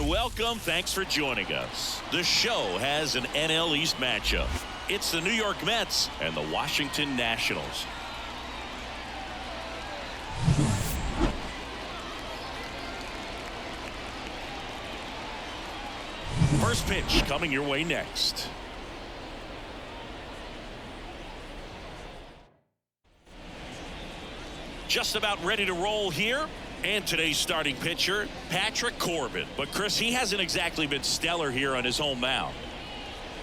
welcome. Thanks for joining us. The show has an NL East matchup. It's the New York Mets and the Washington Nationals. First pitch coming your way next. Just about ready to roll here. And today's starting pitcher, Patrick Corbin. But Chris, he hasn't exactly been stellar here on his home mound.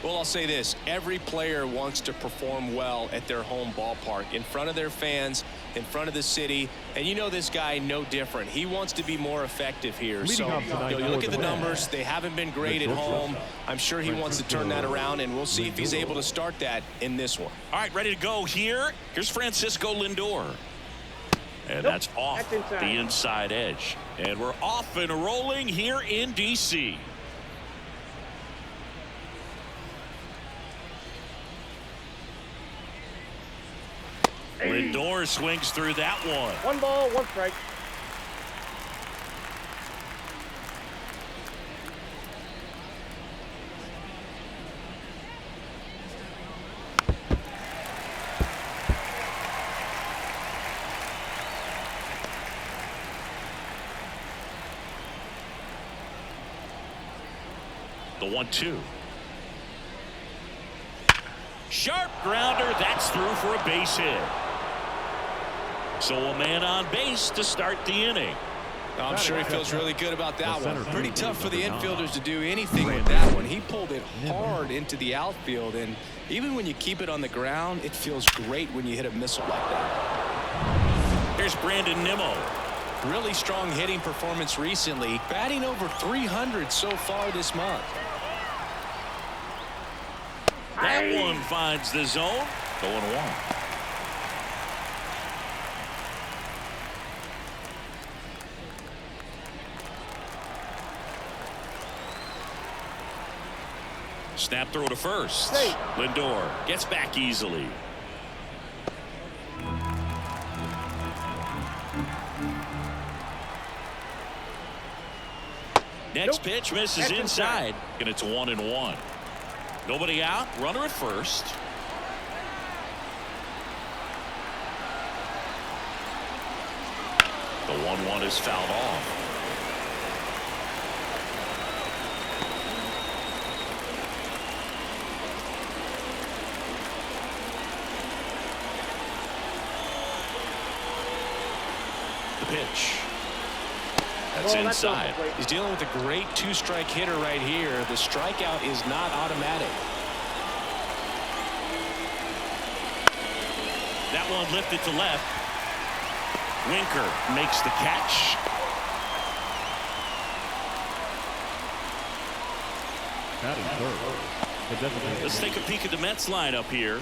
Well, I'll say this. Every player wants to perform well at their home ballpark, in front of their fans, in front of the city. And you know this guy no different. He wants to be more effective here. So you look at the numbers. They haven't been great at home. I'm sure he wants to turn that around, and we'll see if he's able to start that in this one. All right, ready to go here. Here's Francisco Lindor. And that's off the inside edge. And we're off and rolling here in D.C. Lindor swings through that one. 1 ball, 1 strike. The 1-2. Sharp grounder. That's through for a base hit. So a man on base to start the inning. I'm sure he feels really good about that one. Pretty tough for the infielders to do anything with that one. He pulled it hard into the outfield, and even when you keep it on the ground, it feels great when you hit a missile like that. Here's Brandon Nimmo. Really strong hitting performance recently, batting over 300 so far this month. That one finds the zone. 0-1. Snap throw to first. Lindor gets back easily. Next pitch misses inside, and it's 1-1. Nobody out, runner at first. The 1-1 is fouled off. The pitch. That's inside. He's dealing with a great 2-strike hitter right here. The strikeout is not automatic. That one lifted to left. Winker makes the catch. Let's take a peek at the Mets lineup here.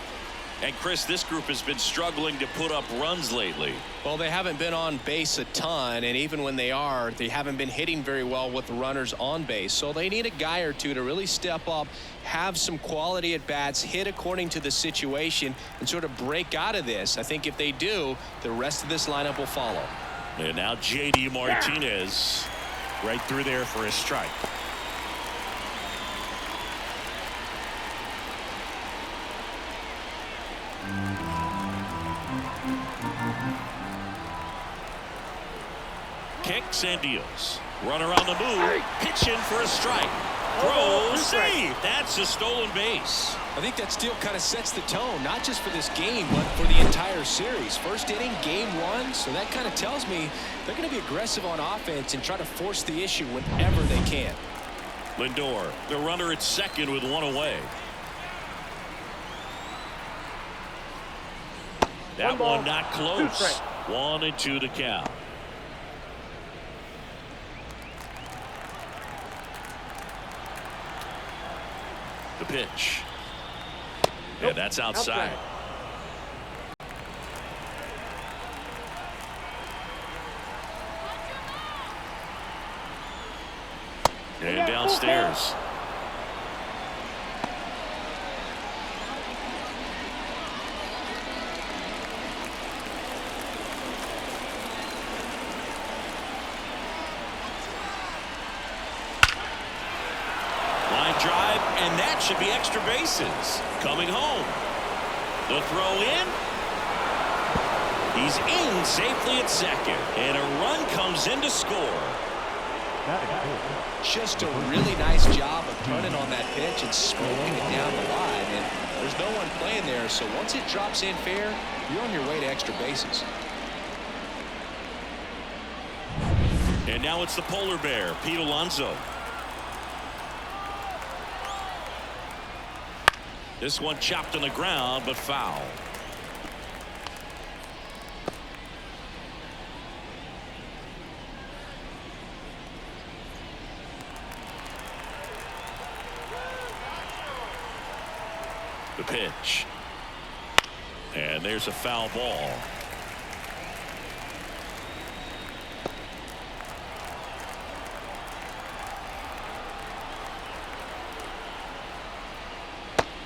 And Chris, this group has been struggling to put up runs lately. Well, they haven't been on base a ton, and even when they are, they haven't been hitting very well with runners on base. So they need a guy or two to really step up, have some quality at bats, hit according to the situation, and sort of break out of this. I think if they do, the rest of this lineup will follow. And now J.D. Martinez right through there for a strike. Kicks and deals. Runner on the move. Pitch in for a strike. Throw, save. That's a stolen base. I think that steal kind of sets the tone, not just for this game, but for the entire series. First inning, game 1. So that kind of tells me they're going to be aggressive on offense and try to force the issue whenever they can. Lindor, the runner at second with 1 away. That one not close. 1-2 to count. The pitch. Yeah, that's outside. And downstairs. should be extra bases. Coming home. The throw in. He's in safely at second. And a run comes in to score. Just a really nice job of turning on that pitch and smoking it down the line. And there's no one playing there, so once it drops in fair, you're on your way to extra bases. And now it's the polar bear, Pete Alonso. This one chopped on the ground, but foul. The pitch. And there's a foul ball.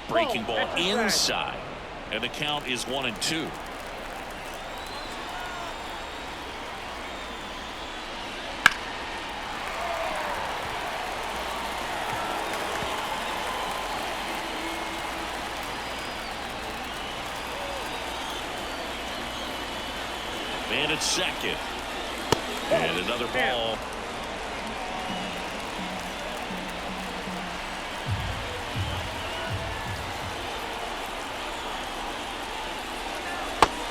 Breaking ball inside. And the count is 1-2. Man at second. And another ball.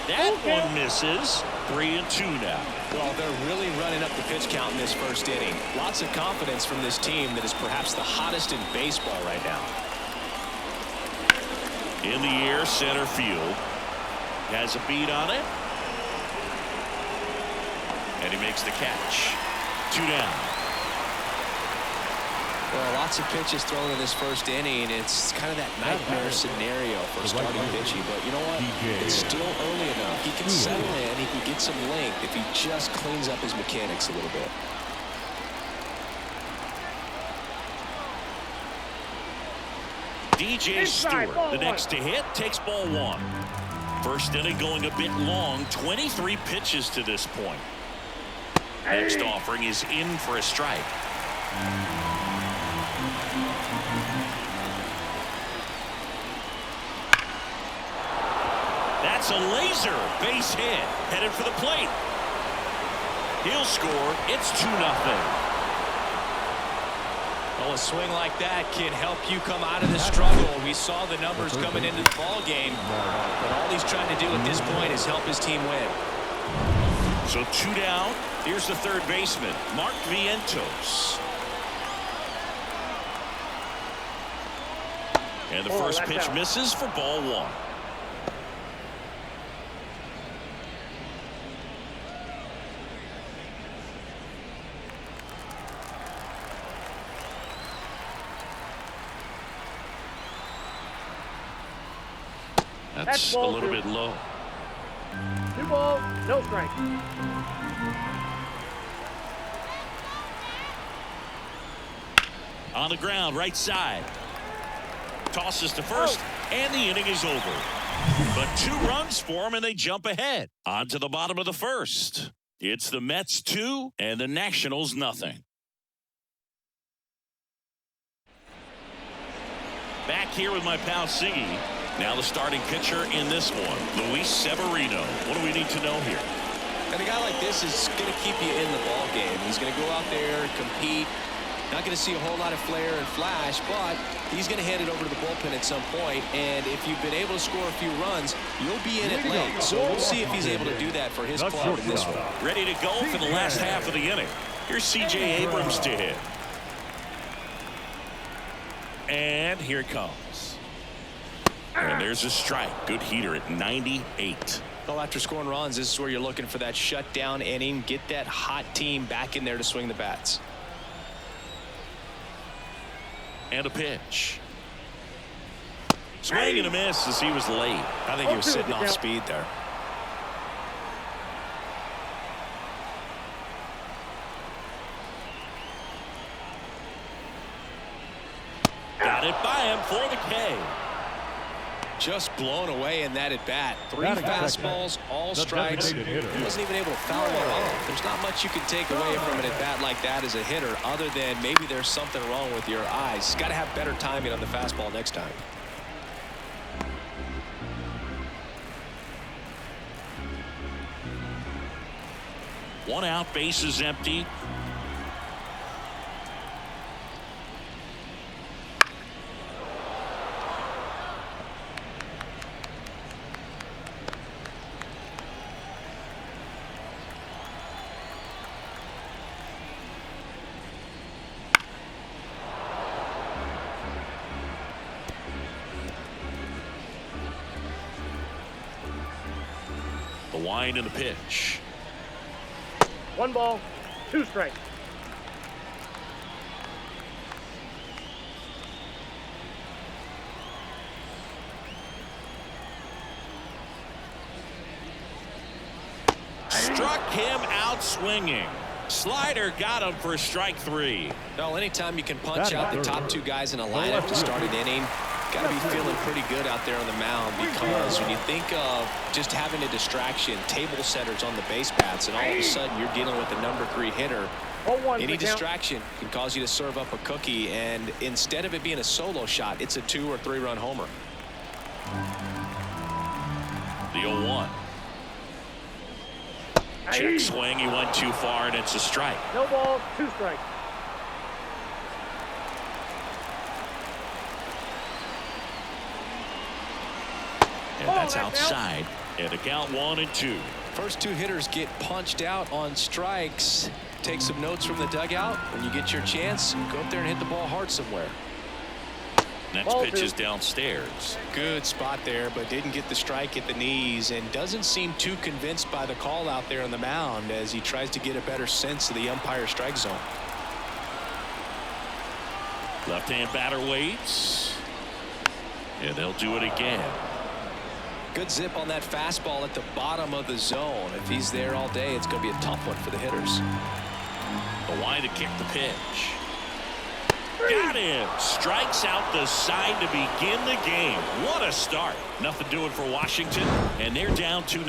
That one misses. 3-2 now. Well, they're really running up the pitch count in this first inning. Lots of confidence from this team that is perhaps the hottest in baseball right now. In the air, center field. Has a beat on it. And he makes the catch. 2 down. Well, lots of pitches thrown in this first inning. It's kind of that nightmare scenario for starting pitching. But you know what? It's still early enough. He can settle in. He can get some length if he just cleans up his mechanics a little bit. DJ Stewart, the next to hit, takes ball 1. First inning going a bit long. 23 pitches to this point. Next offering is in for a strike. That's a laser base hit headed for the plate. He'll score. It's 2-0. Well, a swing like that can help you come out of the struggle. We saw the numbers coming into the ball game, but all he's trying to do at this point is help his team win. So 2 down. Here's the third baseman, Mark Vientos. And the first pitch misses for ball 1. That's a little bit low. 2 balls, no strike. On the ground, right side. Tosses to first, and the inning is over. But 2 runs for him, and they jump ahead. On to the bottom of the first. It's the Mets 2 and the Nationals nothing. Back here with my pal Siggy. Now the starting pitcher in this one, Luis Severino. What do we need to know here? And a guy like this is going to keep you in the ball game. He's going to go out there, compete. Not going to see a whole lot of flair and flash, but he's going to hand it over to the bullpen at some point. And if you've been able to score a few runs, you'll be in it late. So we'll see if he's able to do that for his club in this one. Ready to go for the last half of the inning. Here's C.J. Abrams to hit. And here it comes. And there's a strike. Good heater at 98. Well, after scoring runs, this is where you're looking for that shutdown inning. Get that hot team back in there to swing the bats. And a pitch. Swing and a miss as he was late. I think he was sitting off speed there. Got it by him for the K. Just blown away in that at bat. 3 fastballs, all strikes. He wasn't even able to foul one off. There's not much you can take away from an at bat like that as a hitter, other than maybe there's something wrong with your eyes. Got to have better timing on the fastball next time. One out, bases empty. The wind and the pitch. 1 ball, 2 strikes. Struck him out swinging. Slider got him for strike 3. Well, anytime you can punch out the top 2 guys in a lineup to start an inning, got to be feeling pretty good out there on the mound, because when you think of just having a distraction, table setters on the base paths, and all of a sudden you're dealing with the number 3 hitter, any distraction can cause you to serve up a cookie, and instead of it being a solo shot, it's a 2 or 3 run homer. The 0-1. Check swing, he went too far, and it's a strike. No ball, 2 strikes. And that's outside. And a count 1-2. First 2 hitters get punched out on strikes. Take some notes from the dugout. When you get your chance, go up there and hit the ball hard somewhere. Next pitch is downstairs. Good spot there, but didn't get the strike at the knees, and doesn't seem too convinced by the call out there on the mound as he tries to get a better sense of the umpire strike zone. Left-hand batter waits. And they'll do it again. Good zip on that fastball at the bottom of the zone. If he's there all day, it's going to be a tough one for the hitters. The wide to kick the pitch. Got him. Strikes out the side to begin the game. What a start. Nothing doing for Washington, and they're down 2-0.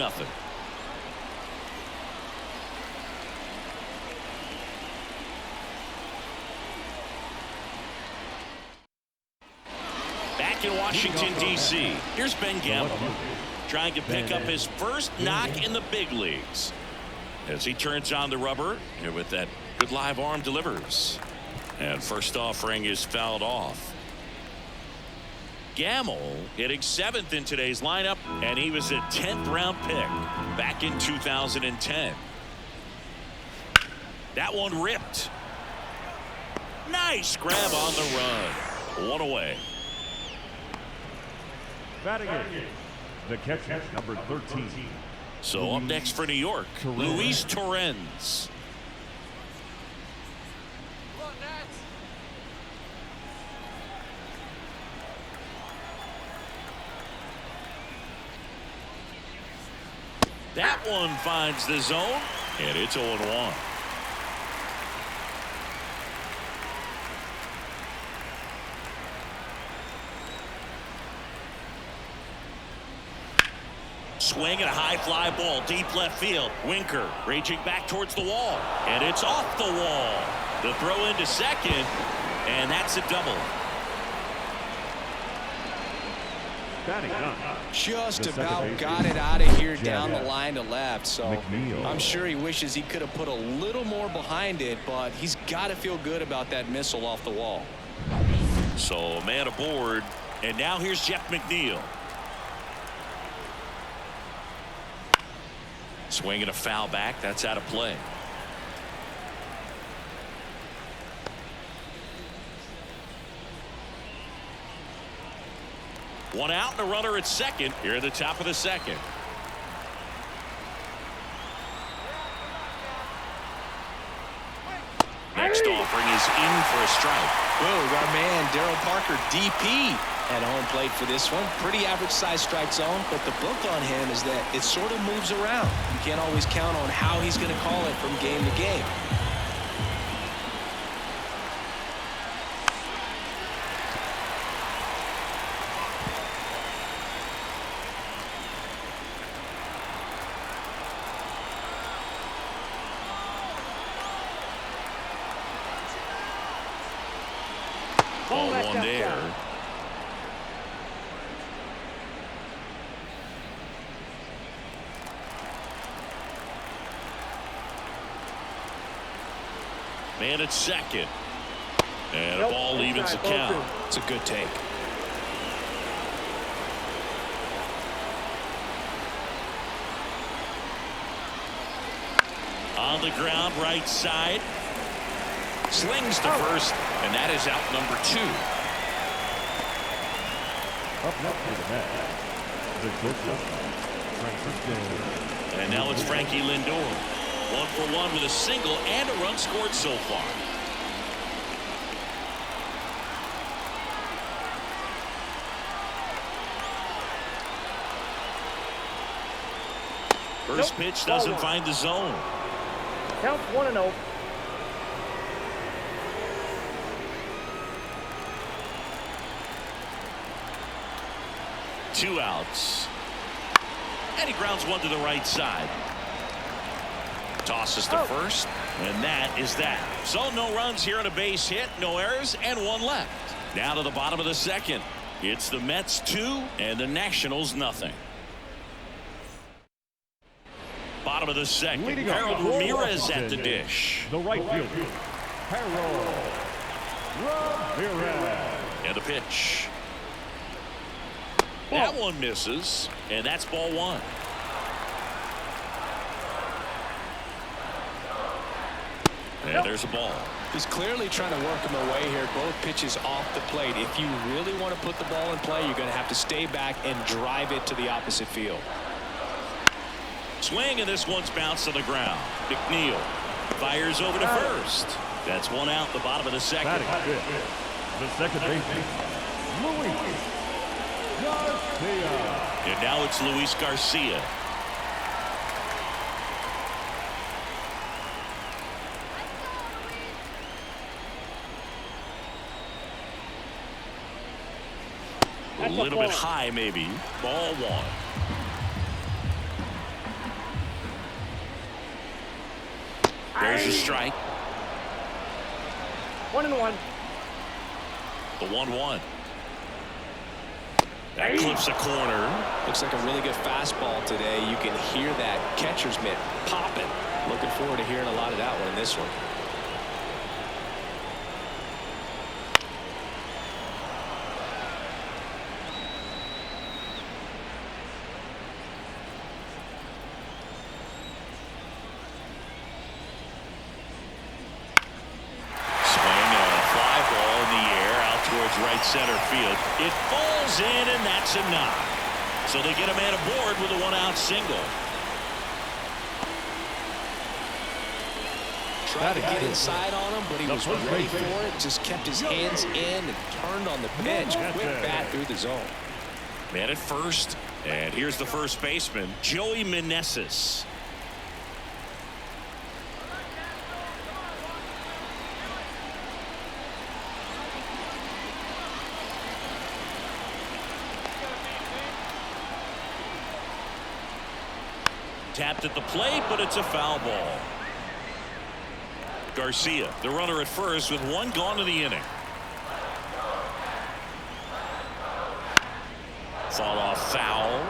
Back in Washington, D.C., here's Ben Gamble trying to pick up his first knock in the big leagues as he turns on the rubber and with that good live arm delivers. And first offering is fouled off. Gamble hitting 7th in today's lineup, and he was a 10th round pick back in 2010. That one ripped. Nice grab on the run. 1 away. Batting in, the catcher, number 13. So up next for New York, Luis Torrens. That one finds the zone, and it's 0-1. Swing and a high fly ball deep left field. Winker raging back towards the wall, and it's off the wall. The throw into second, and that's a double. Just about got it out of here down the line to left, so I'm sure he wishes he could have put a little more behind it, but he's got to feel good about that missile off the wall. So man aboard, and now here's Jeff McNeil. Swinging a foul back, that's out of play. One out and a runner at second here at the top of the second. Next offering is in for a strike. Whoa, our man Darryl Parker, DP, at home plate for this one. Pretty average size strike zone, but the book on him is that it sort of moves around. You can't always count on how he's going to call it from game to game. Ball back one outside. there. Man at second. And a ball evens the count. It's a good take. On the ground, right side. Slings to first, and that is out number 2. Up next for the Mets, the shortstop, And now it's Frankie Lindor. 1 for 1 with a single and a run scored so far. First pitch doesn't find the zone. Counts 1-0. Two outs. And he grounds one to the right side. Tosses to first, and that is that. So no runs here on a base hit, no errors, and 1 left. Now to the bottom of the second. It's the Mets 2 and the Nationals nothing. Bottom of the second. Harold Ramirez at the dish. the right fielder, Harold Ramirez. And the pitch. That one misses, and that's ball 1. And there's a ball. He's clearly trying to work him away here. Both pitches off the plate. If you really want to put the ball in play, you're going to have to stay back and drive it to the opposite field. Swing, and this one's bounced to the ground. McNeil fires over to first. That's 1 out, the bottom of the second. Batting fifth, the second baseman, Luis Garcia. And now it's Luis Garcia. A little bit high, maybe. Ball 1. There's a strike. 1-1. The 1-1. That clips a corner. Looks like a really good fastball today. You can hear that catcher's mitt popping. Looking forward to hearing a lot of that one in this one. Right center field. It falls in, and that's a knock. So they get a man aboard with a 1-out single. Tried to get inside on him, but he was ready for it. Just kept his hands in and turned on the pitch. Quick bat through the zone. Man at first, and here's the first baseman, Joey Meneses. Tapped at the plate, but it's a foul ball. Garcia, the runner at first, with 1 gone in the inning. Fall off foul.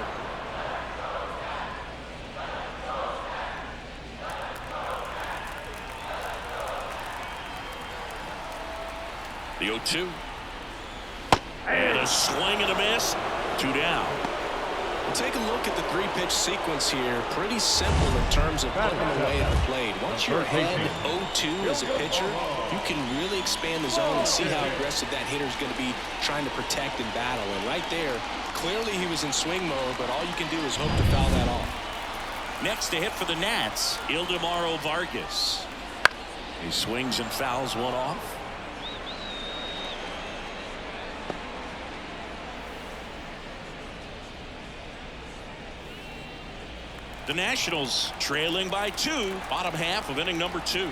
The 0-2. And a swing and a miss. 2 down. Take a look at the 3-pitch sequence here. Pretty simple in terms of putting them away at the plate. Once you're ahead 0-2 as a pitcher, you can really expand the zone and see how aggressive that hitter is going to be trying to protect and battle. And right there, clearly he was in swing mode, but all you can do is hope to foul that off. Next to hit for the Nats, Ildemaro Vargas. He swings and fouls one off. The Nationals trailing by 2, bottom half of inning number 2.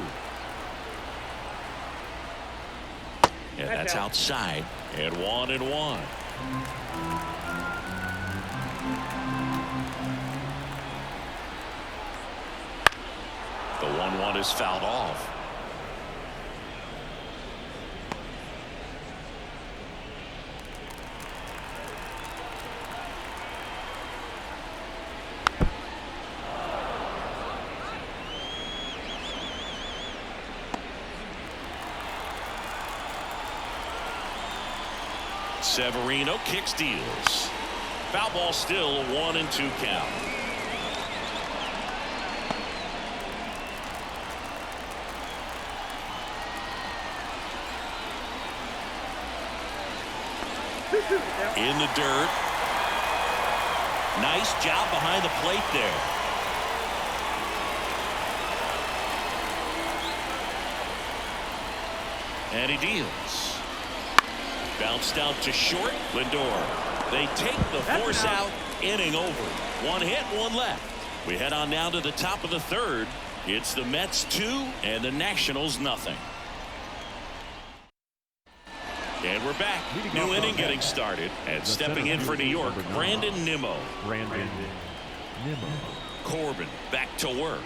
And that's outside. And 1-1. The 1-1 is fouled off. Severino kicks, deals. Foul ball, still a 1-2 count. In the dirt. Nice job behind the plate there. And he deals. Bounced out to short. Lindor. They take the force out. Inning over. One hit, one left. We head on down to the top of the third. It's the Mets 2 and the Nationals nothing. And we're back. New inning getting started. And stepping in for New York, Brandon Nimmo. Corbin back to work.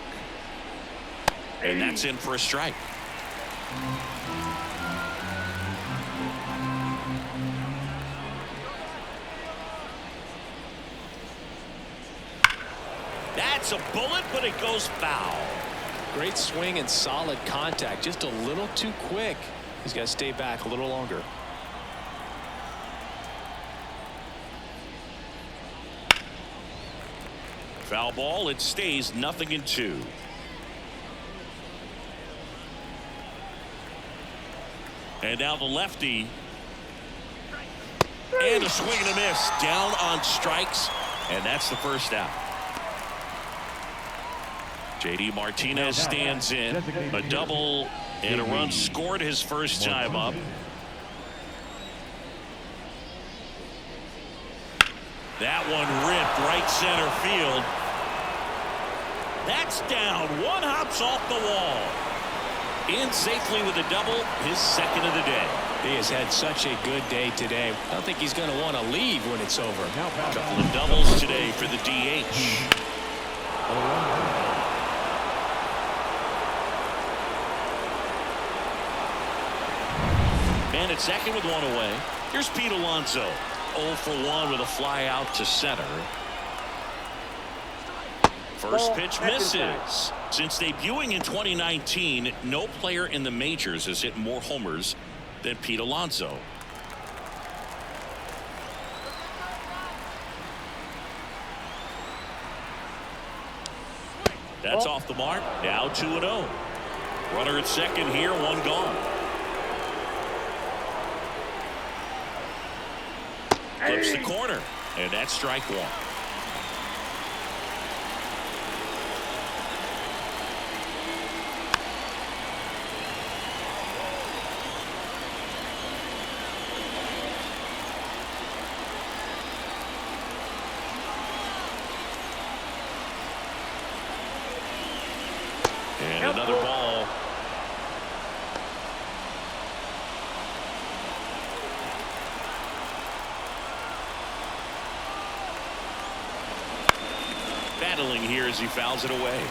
And that's in for a strike. That's a bullet, but it goes foul. Great swing and solid contact. Just a little too quick. He's got to stay back a little longer. Foul ball. It stays 0-2. And now the lefty. And a swing and a miss. Down on strikes. And that's the first out. J.D. Martinez stands in. A double and a run scored his first time up. That one ripped right center field. That's down. One hops off the wall. In safely with a double, his second of the day. He has had such a good day today. I don't think he's going to want to leave when it's over. A couple of doubles today for the DH. Man at second with one away. Here's Pete Alonso. 0 for 1 with a fly out to center. First pitch misses. Since debuting in 2019, no player in the majors has hit more homers than Pete Alonso. That's off the mark. Now 2-0. Runner at second here, one gone. Flips the corner, and that's strike one. And another ball. Battling here as he fouls it away.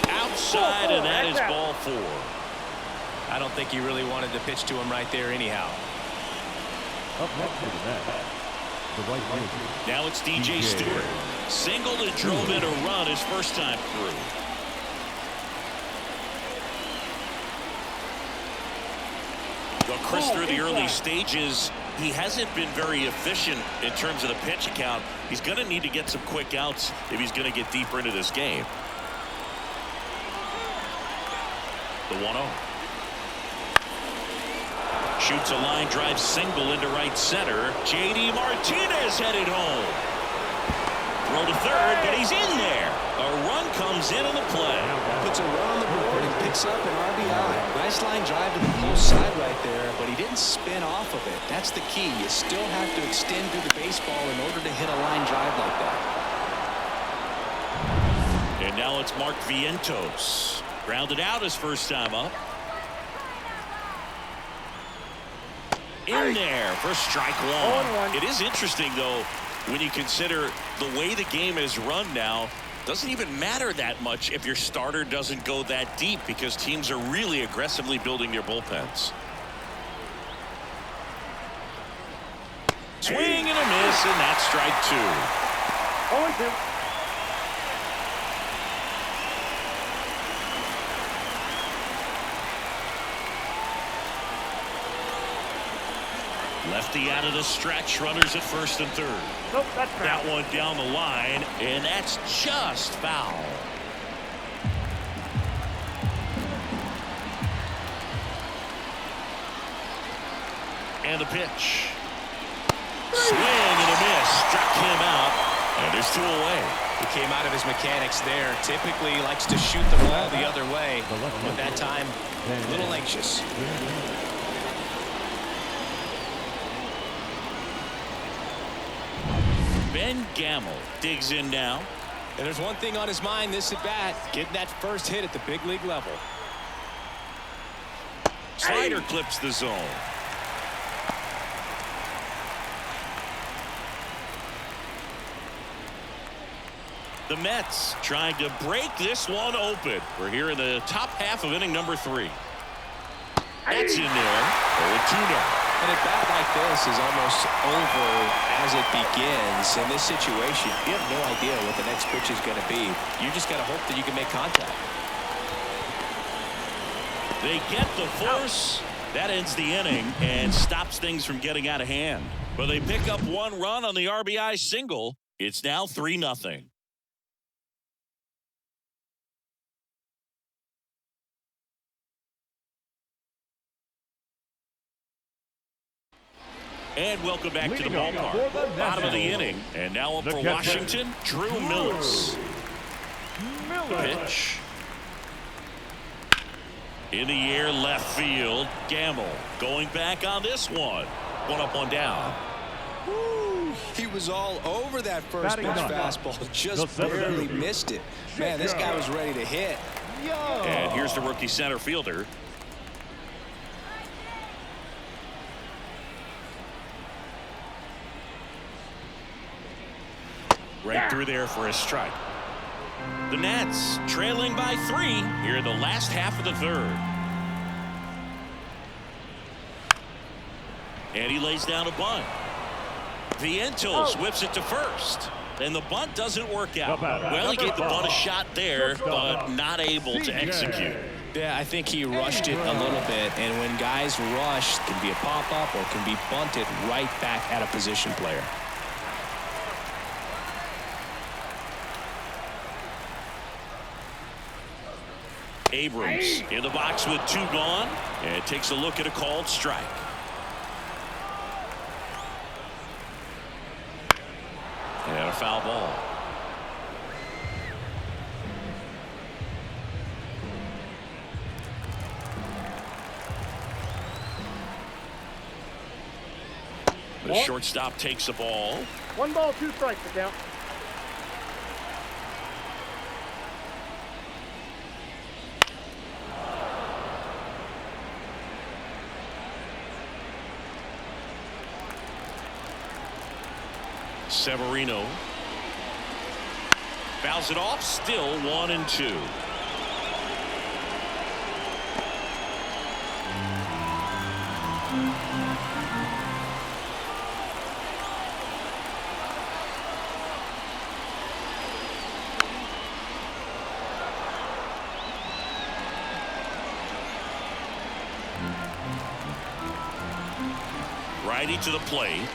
Outside, and that is ball 4. I don't think he really wanted to pitch to him right there anyhow. Up next to the bat, the right fielder. Now it's DJ Stewart. Singled and drove in a run his first time through. Well, Chris, through the early stages, he hasn't been very efficient in terms of the pitch count. He's going to need to get some quick outs if he's going to get deeper into this game. The 1-0. Shoots a line drive single into right center. J.D. Martinez headed home. Throw to third, but he's in there. A run comes in on the play. Puts a run on the board and picks up an RBI. Nice line drive to the post side right there, but he didn't spin off of it. That's the key. You still have to extend through the baseball in order to hit a line drive like that. And now it's Mark Vientos. Grounded out his first time up. In there for strike one. It is interesting, though, when you consider the way the game is run now. Doesn't even matter that much if your starter doesn't go that deep, because teams are really aggressively building their bullpens. Swing and a miss, and that's strike 2. Lefty out of the stretch. Runners at first and third. Nope, that's That foul. one down the line, and that's just foul. And the pitch. Swing and a miss. Struck him out, and there's 2 away. He came out of his mechanics there. Typically likes to shoot the ball the other way, but that time a little anxious. Ben Gamble digs in now. And there's one thing on his mind this at bat, getting that first hit at the big league level. Slider clips the zone. The Mets trying to break this one open. We're here in the top half of inning number 3. That's in there. 0-2 now. And a bat like this is almost over as it begins. In this situation, you have no idea what the next pitch is going to be. You just got to hope that you can make contact. They get the force. That ends the inning and stops things from getting out of hand. But they pick up 1 run on the RBI single. It's now 3-0. And welcome back to the ballpark. Bottom of the inning. And now up for Washington, Drew Millis. Pitch. In the air, left field. Gamble going back on this one. 1 up, 1 down. Woo, he was all over that first pitch fastball. Just barely missed it. Man, this guy was ready to hit. And here's the rookie center fielder. Right through there for a strike. The Nats trailing by 3 here in the last half of the 3rd. And he lays down a bunt. Vientos whips it to first. And the bunt doesn't work out. Well, he gave the bunt a shot there, but not able to execute. Yeah, I think he rushed it a little bit. And when guys rush, it can be a pop-up or can be bunted right back at a position player. Abrams in the box with 2 gone, and takes a look at a called strike. And a foul ball. The shortstop takes the ball. 1 ball, 2 strikes to count. Severino fouls it off. Still 1-2. Righty to the plate.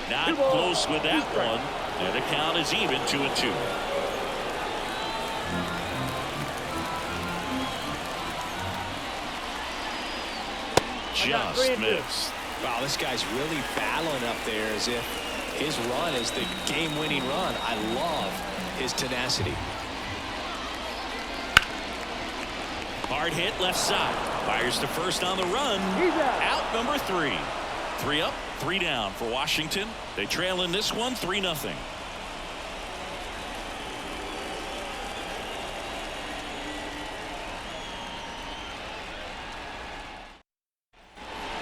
Not close with that one. And the count is even, 2-2. Just missed. Wow, this guy's really battling up there as if his run is the game-winning run. I love his tenacity. Hard hit left side. Fires to first on the run. Out number 3. 3 up, 3 down for Washington. They trail in this one 3-0.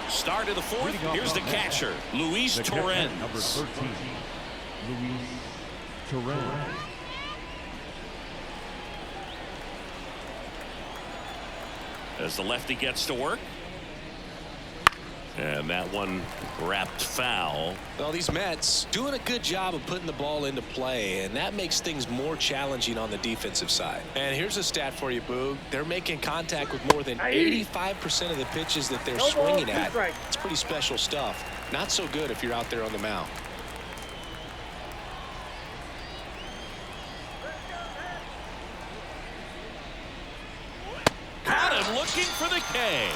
Start of the 4th. Here's the catcher, Luis Torrens. Number 13, Luis Torrens. As the lefty gets to work. And that one wrapped foul. Well, these Mets doing a good job of putting the ball into play, and that makes things more challenging on the defensive side. And here's a stat for you, Boog. They're making contact with more than 85% of the pitches that they're swinging at. It's pretty special stuff. Not so good if you're out there on the mound. Caught him looking for the K.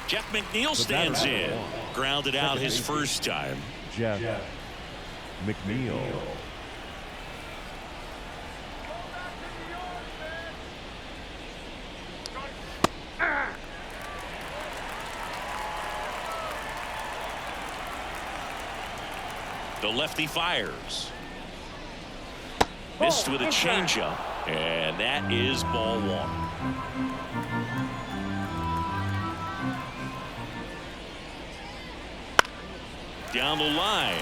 Jeff McNeil stands in. Grounded out his first time. Jeff McNeil. The lefty fires. Missed with a changeup. And that is ball one. Down the line.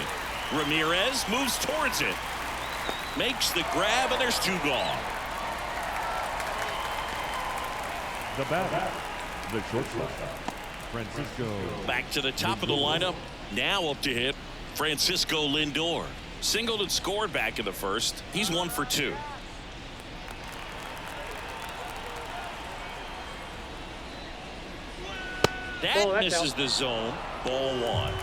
Ramirez moves towards it. Makes the grab, and there's two gone. The batter, the shortstop, Francisco. Back to the top of the lineup. Now up to hit Francisco Lindor. Singled and scored back in the first. He's 1 for 2. That misses the zone. Ball one.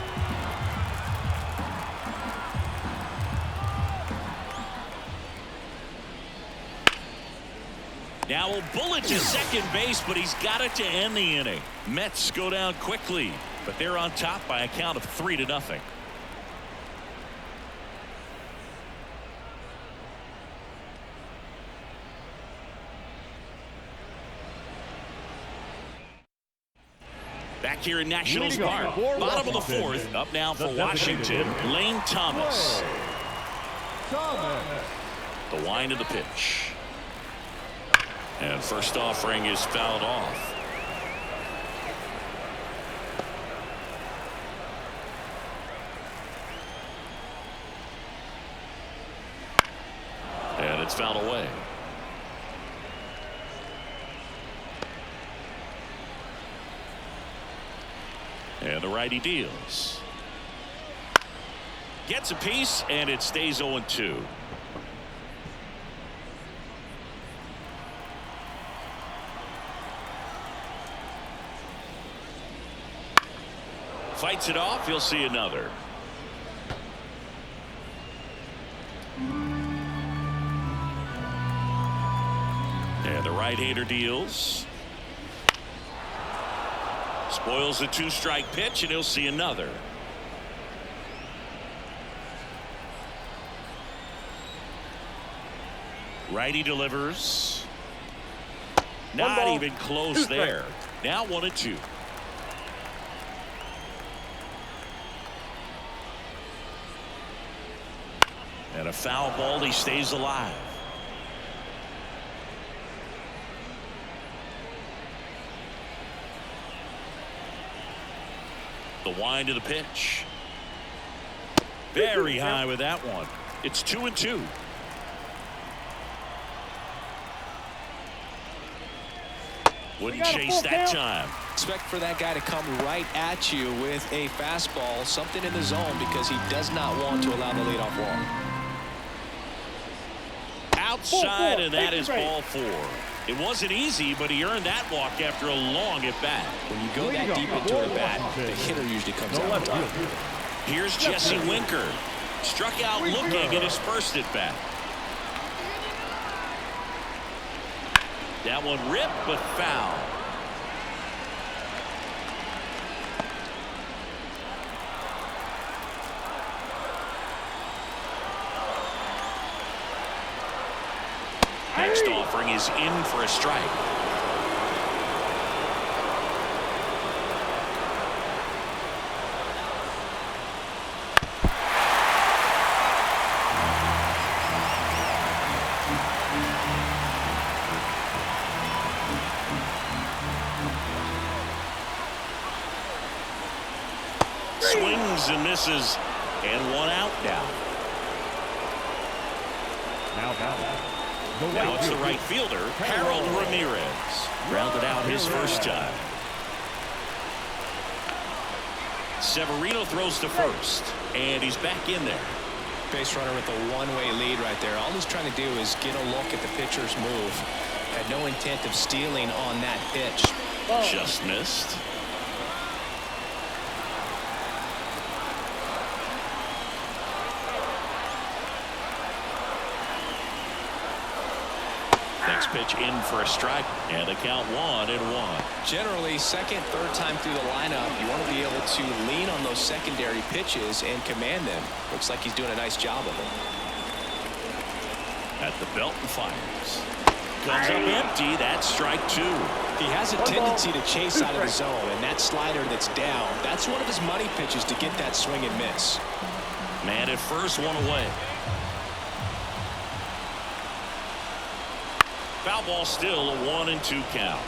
Now a bullet to second base, but he's got it to end the inning. Mets go down quickly, but they're on top by a count of 3-0. Back here in Nationals Park, bottom of the fourth, up now for Washington, Lane Thomas. The wind of the pitch. And first offering is fouled off. And it's fouled away. And the righty deals. Gets a piece, and it stays 0-2. Fights it off. You'll see another. And the right-hander deals. Spoils the 2-strike pitch, and he'll see another. Righty delivers. Not even close there. Now 1-2. And a foul ball. He stays alive. The wind of the pitch. Very high with that one. It's 2-2. Wouldn't chase that time. Expect for that guy to come right at you with a fastball, something in the zone, because he does not want to allow the leadoff walk. Outside, and that is ball 4. It wasn't easy, but he earned that walk after a long at bat. When you go that deep into a bat, the hitter usually comes out on top. Here's Jesse Winker. Struck out looking at his first at bat. That one ripped, but foul. Next offering is in for a strike. Swings and misses, and one out now. Now it's the right fielder, Harold Ramirez. Grounded out his first time. Severino throws to first, and he's back in there. Base runner with a one-way lead right there. All he's trying to do is get a look at the pitcher's move. Had no intent of stealing on that pitch. Just missed. Next pitch in for a strike, and the count 1-1. Generally, second, third time through the lineup, you want to be able to lean on those secondary pitches and command them. Looks like he's doing a nice job of it. At the belt and fires. Comes up empty. That's strike 2. He has a tendency to chase out of the zone, and that slider that's down, that's one of his money pitches to get that swing and miss. Man at first, one away. Foul ball, still a 1-2 count.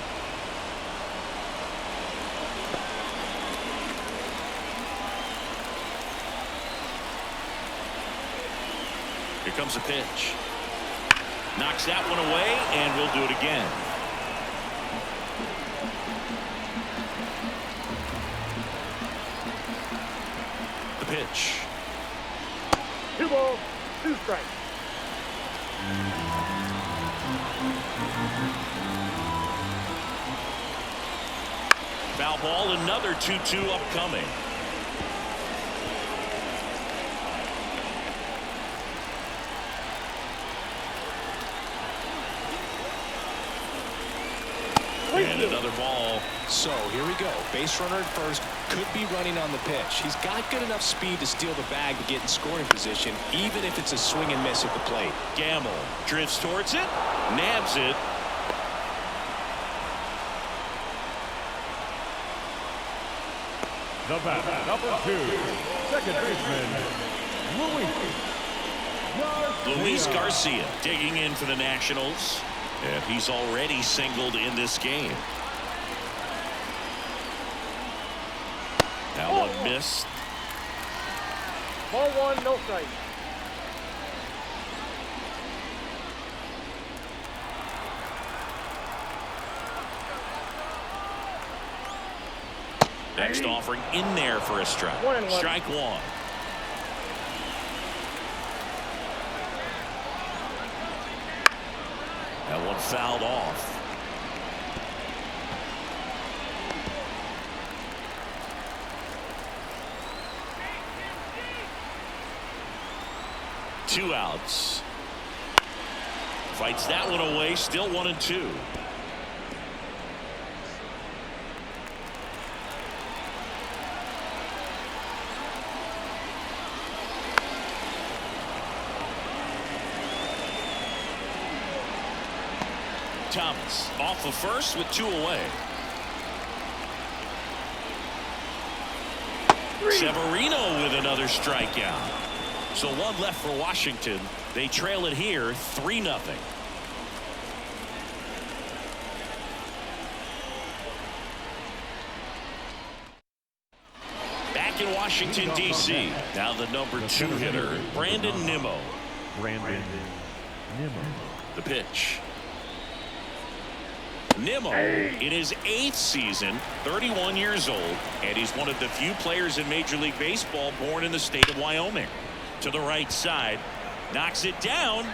Here comes a pitch. Knocks that one away, and we'll do it again. The pitch. 2 balls, 2 strikes. Foul ball, another 2-2 upcoming. And another ball. So here we go. Base runner at first, could be running on the pitch. He's got good enough speed to steal the bag to get in scoring position, even if it's a swing and miss at the plate. Gamble drifts towards it, nabs it. The bat, number 2, second baseman, Luis Garcia digging in for the Nationals. And he's already singled in this game. That one missed. Ball 1, no strike. Next offering in there for a strike. 1-1. Strike 1. That one fouled off. Two outs. Fights that one away. Still 1-2. Thomas off the first with 2 away. Severino with another strikeout. So 1 left for Washington. They trail it here 3-0. Back in Washington, D.C. Now the number 2 hitter, Brandon Nimmo. The pitch. Nimmo in his 8th season, 31 years old, and he's one of the few players in Major League Baseball born in the state of Wyoming. To the right side, knocks it down,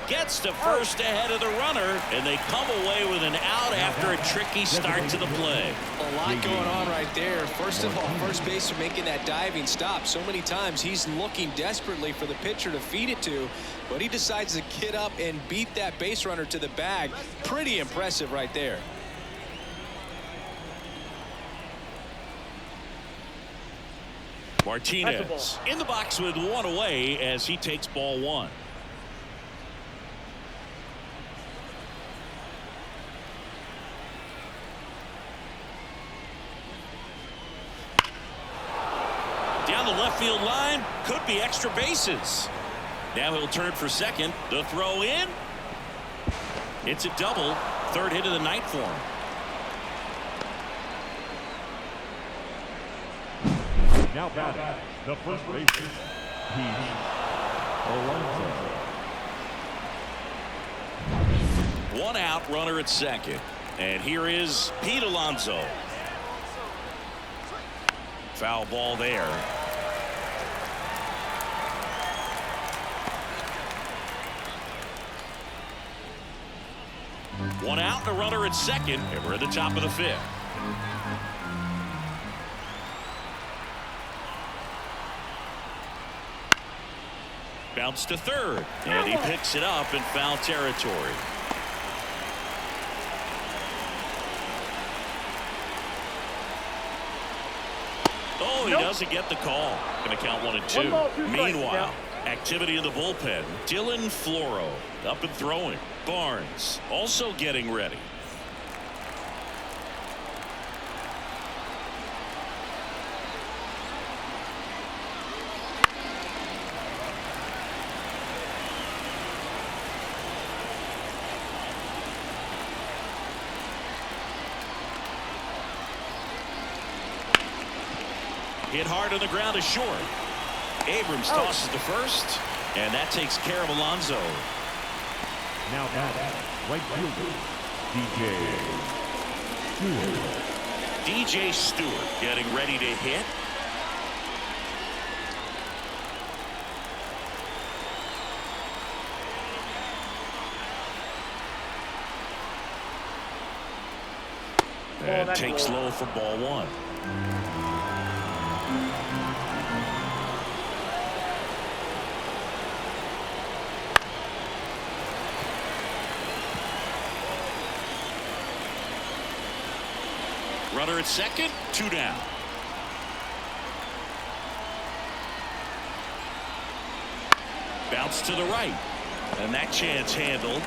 gets to first ahead of the runner, and they come away with an out after a tricky start to the play. A lot going on right there. First of all, first baseman making that diving stop. So many times he's looking desperately for the pitcher to feed it to, but he decides to get up and beat that base runner to the bag. Pretty impressive right there. Martinez in the box with 1 away as he takes ball 1. Down the left field line, could be extra bases. Now he'll turn for second. The throw in. It's a double. 3rd hit of the night for him. now batting, the first baseman, Pete Alonso. 1 out, runner at second. And here is Pete Alonso. Foul ball there. One out and a runner at second, and we're at the top of the fifth. Bounce to third, and he picks it up in foul territory. Oh, he doesn't get the call. Going to count 1 and 2. Meanwhile, activity in the bullpen. Dylan Floro up and throwing. Barnes also getting ready. Hit hard on the ground is short. Abrams tosses to first, and that takes care of Alonso. Now batting, right fielder, DJ Stewart getting ready to hit. And takes low for ball 1. Runner at second, 2 down. Bounce to the right, and that chance handled.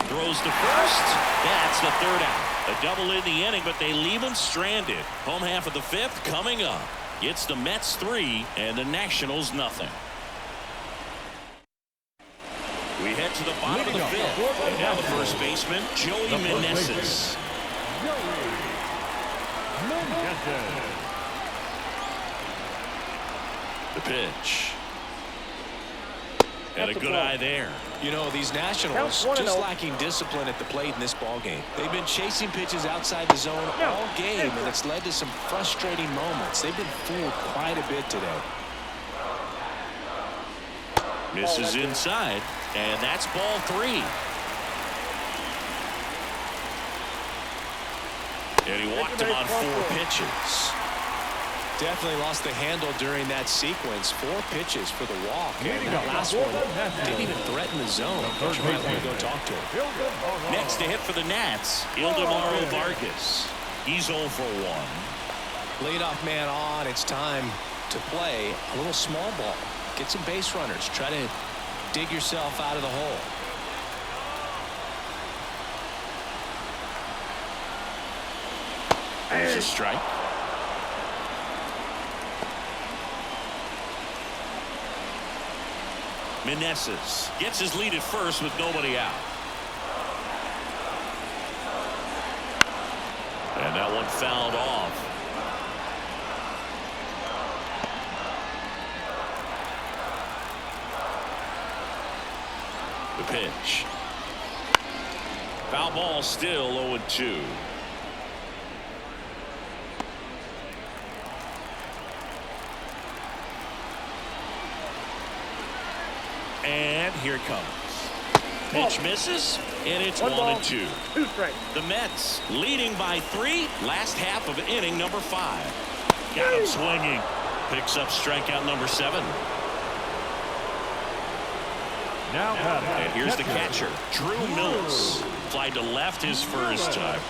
Throws to first. That's the 3rd out. A double in the inning, but they leave him stranded. Home half of the 5th coming up. It's the Mets 3 and the Nationals nothing. We head to the bottom of the 5th. And now the first baseman, Joey Meneses. The pitch. And a good eye there. You know, these Nationals just lacking discipline at the plate in this ball game. They've been chasing pitches outside the zone all game, and it's led to some frustrating moments. They've been fooled quite a bit today. Misses inside, and that's ball 3. And he walked him on 4 pitches. Definitely lost the handle during that sequence. 4 pitches for the walk. And that last one didn't even threaten the zone. But you might want to go talk to him. Next to hit for the Nats, Ildemaro Vargas. He's 0 for 1. Leadoff man on. It's time to play a little small ball. Get some base runners. Try to dig yourself out of the hole. There's a strike. Meneses gets his lead at first with nobody out. And that one fouled off. The pitch. Foul ball, still 0-2. And here it comes. Pitch misses, and it's 1-2. The Mets leading by 3. Last half of inning number 5. Got him swinging. Picks up strikeout number 7. Now and here's the catcher, Drew Mills. Fly to left his first time.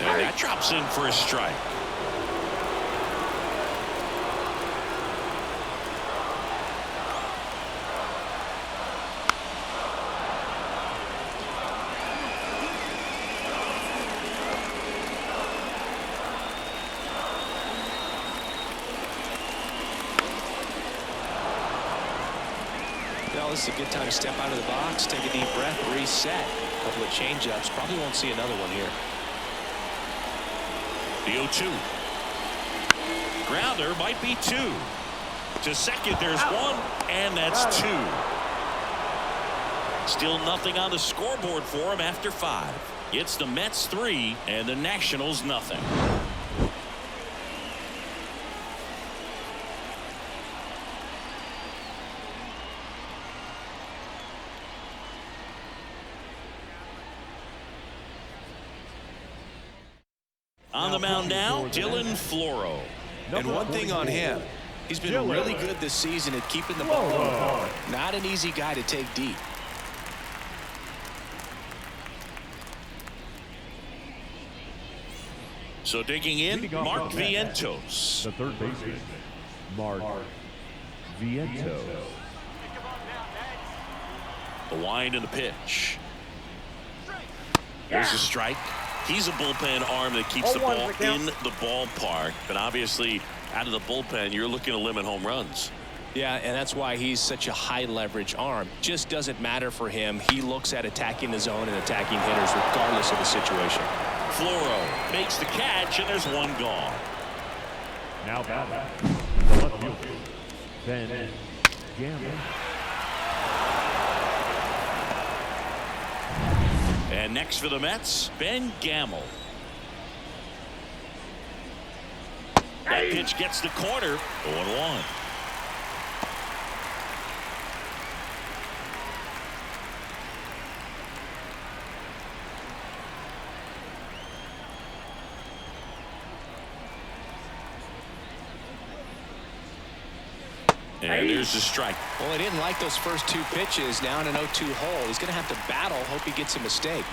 And that drops in for a strike. Well, this is a good time to step out of the box, take a deep breath, reset. A couple of change-ups. Probably won't see another one here. The 0-2. Grounder might be 2. To second, there's one, and that's two. Still nothing on the scoreboard for him after 5. It's the Mets 3 and the Nationals nothing. On the mound now, Dylan Floro. And one thing on him, he's been really good this season at keeping the ball on the ball. Not an easy guy to take deep. So digging in, Mark Vientos. The third baseman, Mark Vientos. The wind and the pitch. There's a strike. He's a bullpen arm that keeps the ball in the ballpark. But obviously, out of the bullpen, you're looking to limit home runs. Yeah, and that's why he's such a high leverage arm. Just doesn't matter for him. He looks at attacking the zone and attacking hitters regardless of the situation. Floro makes the catch, and there's one gone. Now batting, the left fielder, Ben Gamble. And next for the Mets, Ben Gamble. That pitch gets the corner, 0-1. And there's the strike. Well, he didn't like those first 2 pitches. Now in an 0-2 hole, he's going to have to battle. Hope he gets a mistake.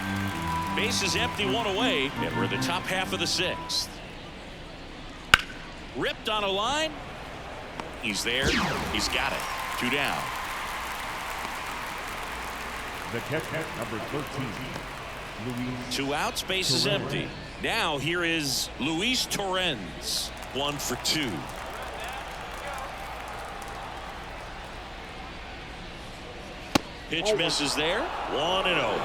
Bases empty, 1 away, and we're in the top half of the 6th. Ripped on a line. He's there. He's got it. 2 down. The catcher, number 13, Luis. 2 outs, bases empty. Now here is Luis Torrens. 1 for 2. Pitch misses there. 1-0.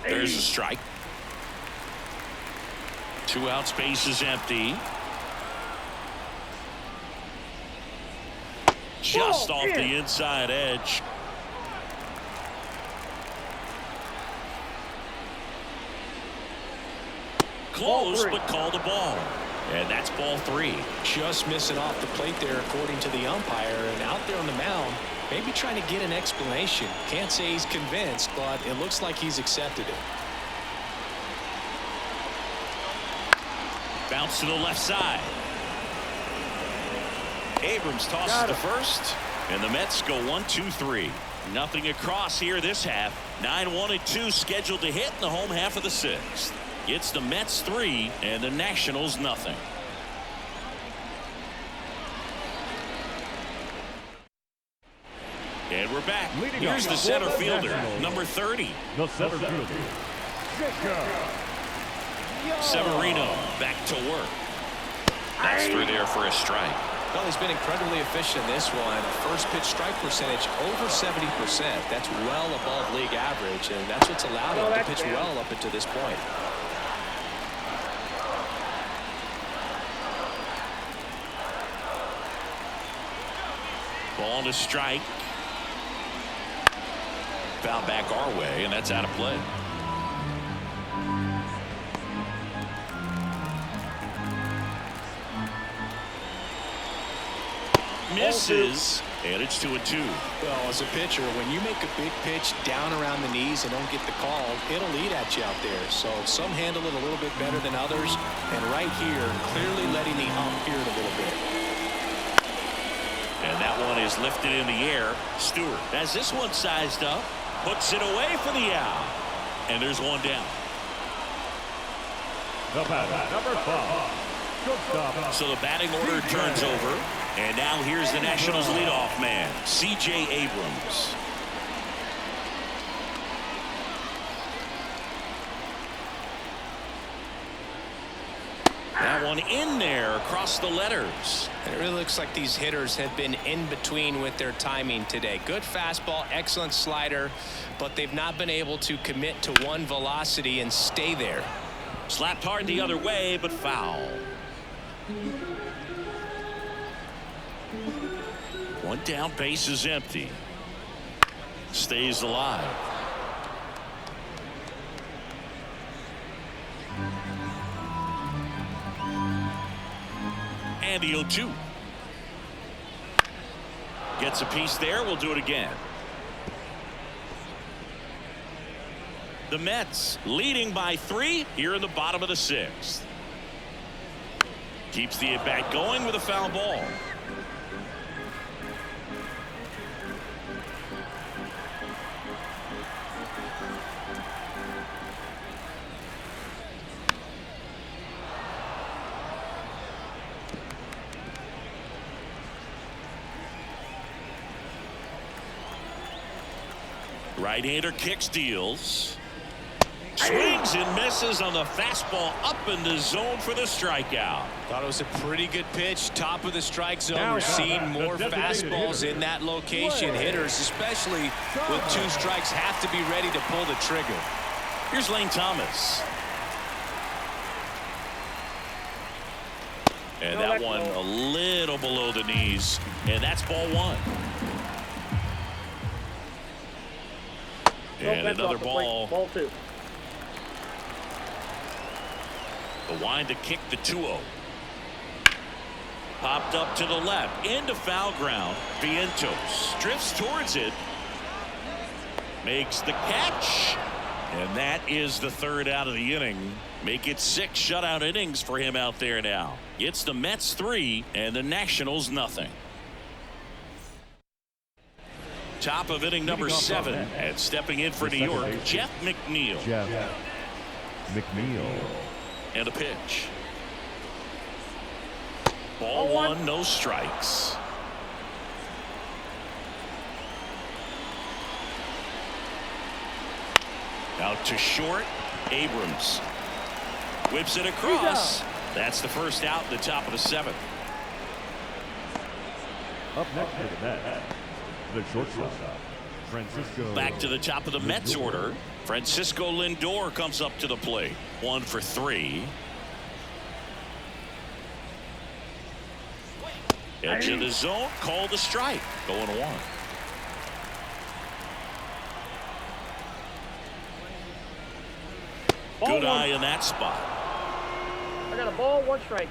There's a strike. 2 outs, bases empty. Just off the inside edge. Close, but called a ball. And that's ball 3. Just missing off the plate there, according to the umpire. And out there on the mound, maybe trying to get an explanation. Can't say he's convinced, but it looks like he's accepted it. Bounce to the left side. Abrams tosses to first, and the Mets go 1-2-3. Nothing across here this half. 9-1-2 scheduled to hit in the home half of the 6th. It's the Mets 3 and the Nationals nothing. And we're back. Here's the center fielder, number 30. The center fielder, Severino back to work. That's through there for a strike. Well, he's been incredibly efficient in this one. First pitch strike percentage over 70%. That's well above league average, and that's what's allowed him to pitch well up until this point. Ball to strike. Foul back our way, and that's out of play. Misses, and it's 2-2. Well, as a pitcher, when you make a big pitch down around the knees and don't get the call, it'll eat at you out there. So some handle it a little bit better than others, and right here, clearly letting the ump hear it a little bit. And that one is lifted in the air. Stewart has this one sized up, puts it away for the out, and there's one down. The batter, number 5. So the batting order turns over, and now here's the Nationals leadoff man, C.J. Abrams. That one in there across the letters. It really looks like these hitters have been in between with their timing today. Good fastball, excellent slider, but they've not been able to commit to one velocity and stay there. Slapped hard the other way, but foul. One down, base is empty. Stays alive. And the 0-2. Gets a piece there. We'll do it again. The Mets leading by 3 here in the bottom of the 6th. Keeps the at-bat going with a foul ball. Right-hander kicks, deals. Swings and misses on the fastball up in the zone for the strikeout. Thought it was a pretty good pitch. Top of the strike zone. We're seeing more fastballs in that location. Hitters, especially with 2 strikes, have to be ready to pull the trigger. Here's Lane Thomas. And that one a little below the knees. And that's ball 1. And another ball. Ball 2. The wind to kick the 2-0. Popped up to the left. Into foul ground. Vientos drifts towards it. Makes the catch. And that is the 3rd out of the inning. Make it 6 shutout innings for him out there now. It's the Mets 3 and the Nationals nothing. Top of inning number 7, and stepping in for New York, Jeff McNeil. Jeff McNeil. And a pitch. Ball 1, no strikes. Out to short, Abrams. Whips it across. That's the 1st out in the top of the 7th. Up next for the Mets, the shortstop, Francisco. Back to the top of the Mets order. Francisco Lindor comes up to the plate. 1 for 3. Edge of the zone, called a strike. Going 1. Good eye in that spot. I got a ball, 1 strike.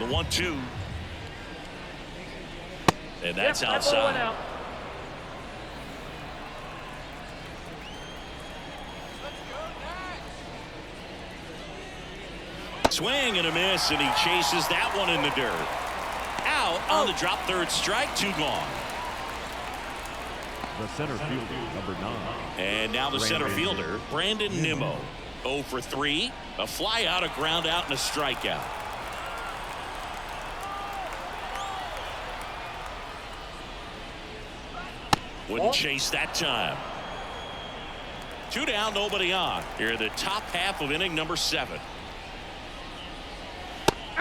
The 1-2. And that's outside. Out. Swing and a miss, and he chases that one in the dirt. Out on the drop, 3rd strike, 2 gone. The center fielder, number 9. And now the center fielder, Brandon Nimmo. 0 for 3. A fly out, a ground out, and a strikeout. Wouldn't chase that time. 2 down, nobody on. Here in the top half of inning number 7.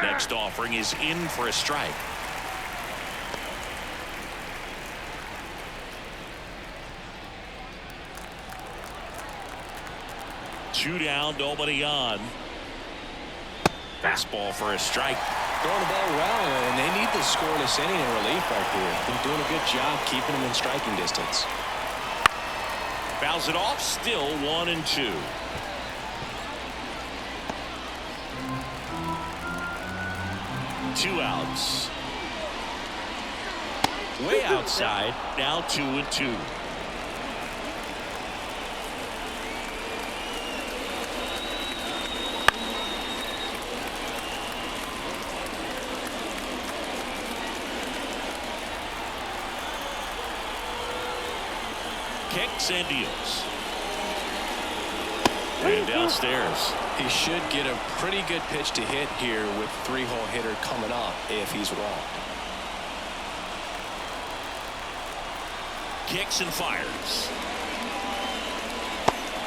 Next offering is in for a strike. Two down, nobody on. Fastball for a strike. Throwing the ball well, and they need the scoreless inning in relief right here. Been doing a good job keeping them in striking distance. Fouls it off, still 1-2. Two outs. Way outside, now 2-2. Kicks and deals. And downstairs. He should get a pretty good pitch to hit here with 3-hole hitter coming up if he's walked. Kicks and fires.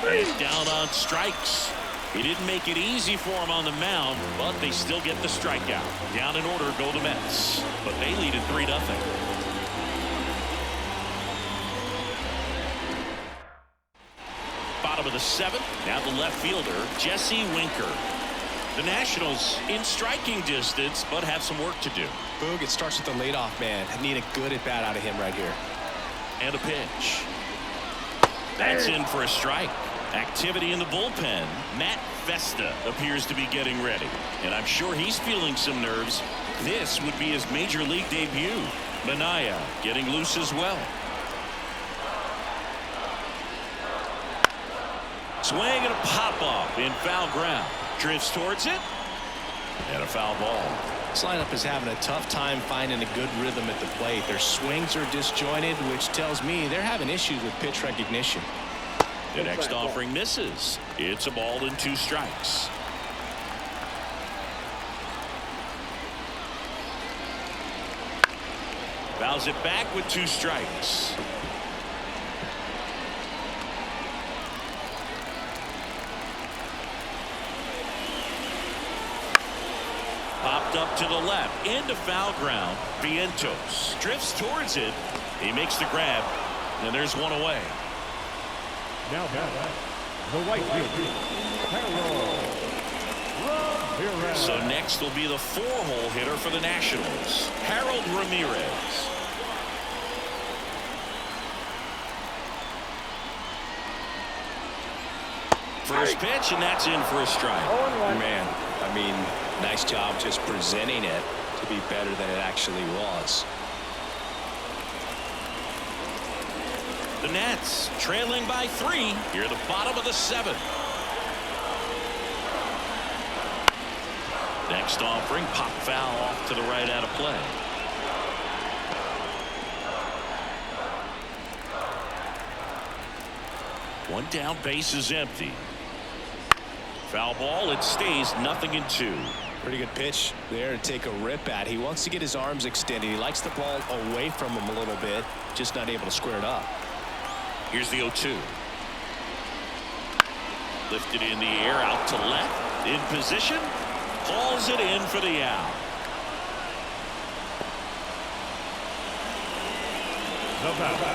He's down on strikes. He didn't make it easy for him on the mound, but they still get the strikeout. Down in order go the Mets, but they lead at 3-0. Bottom of the 7th. Now the left fielder, Jesse Winker. The Nationals in striking distance, but have some work to do. Boog, it starts with the leadoff man. I need a good at-bat out of him right here. And a pitch. That's in for a strike. Activity in the bullpen. Matt Vesta appears to be getting ready, and I'm sure he's feeling some nerves. This would be his major league debut. Manaea getting loose as well. Swing and a pop-up in foul ground. Drifts towards it, and a foul ball. This lineup is having a tough time finding a good rhythm at the plate. Their swings are disjointed, which tells me they're having issues with pitch recognition. The next offering misses. It's a ball and 2 strikes. Fouls it back with 2 strikes. Popped up to the left into foul ground. Vientos drifts towards it. He makes the grab, and there's one away. Now back, the right fielder, Harold. So next will be the 4-hole hitter for the Nationals, Harold Ramirez. First pitch, and that's in for a strike. Man, I mean, nice job just presenting it to be better than it actually was. The Nats trailing by 3 here at the bottom of the 7th. Next offering, pop foul off to the right out of play. One down, base is empty. Foul ball, it stays 0-2. Pretty good pitch there to take a rip at. He wants to get his arms extended. He likes the ball away from him a little bit, just not able to square it up. Here's the 0-2. Lifted in the air, out to left. In position. Hauls it in for the out.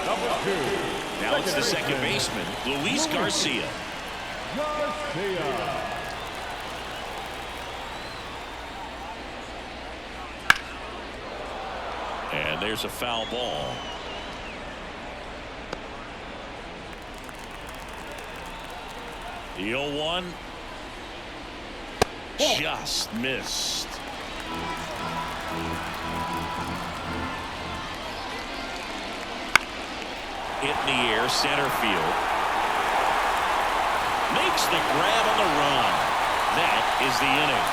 Number 2. Now it's the second baseman, Luis Garcia. And there's a foul ball. The 0-1 just missed. Hit in the air, center field. Makes the grab on the run. That is the inning.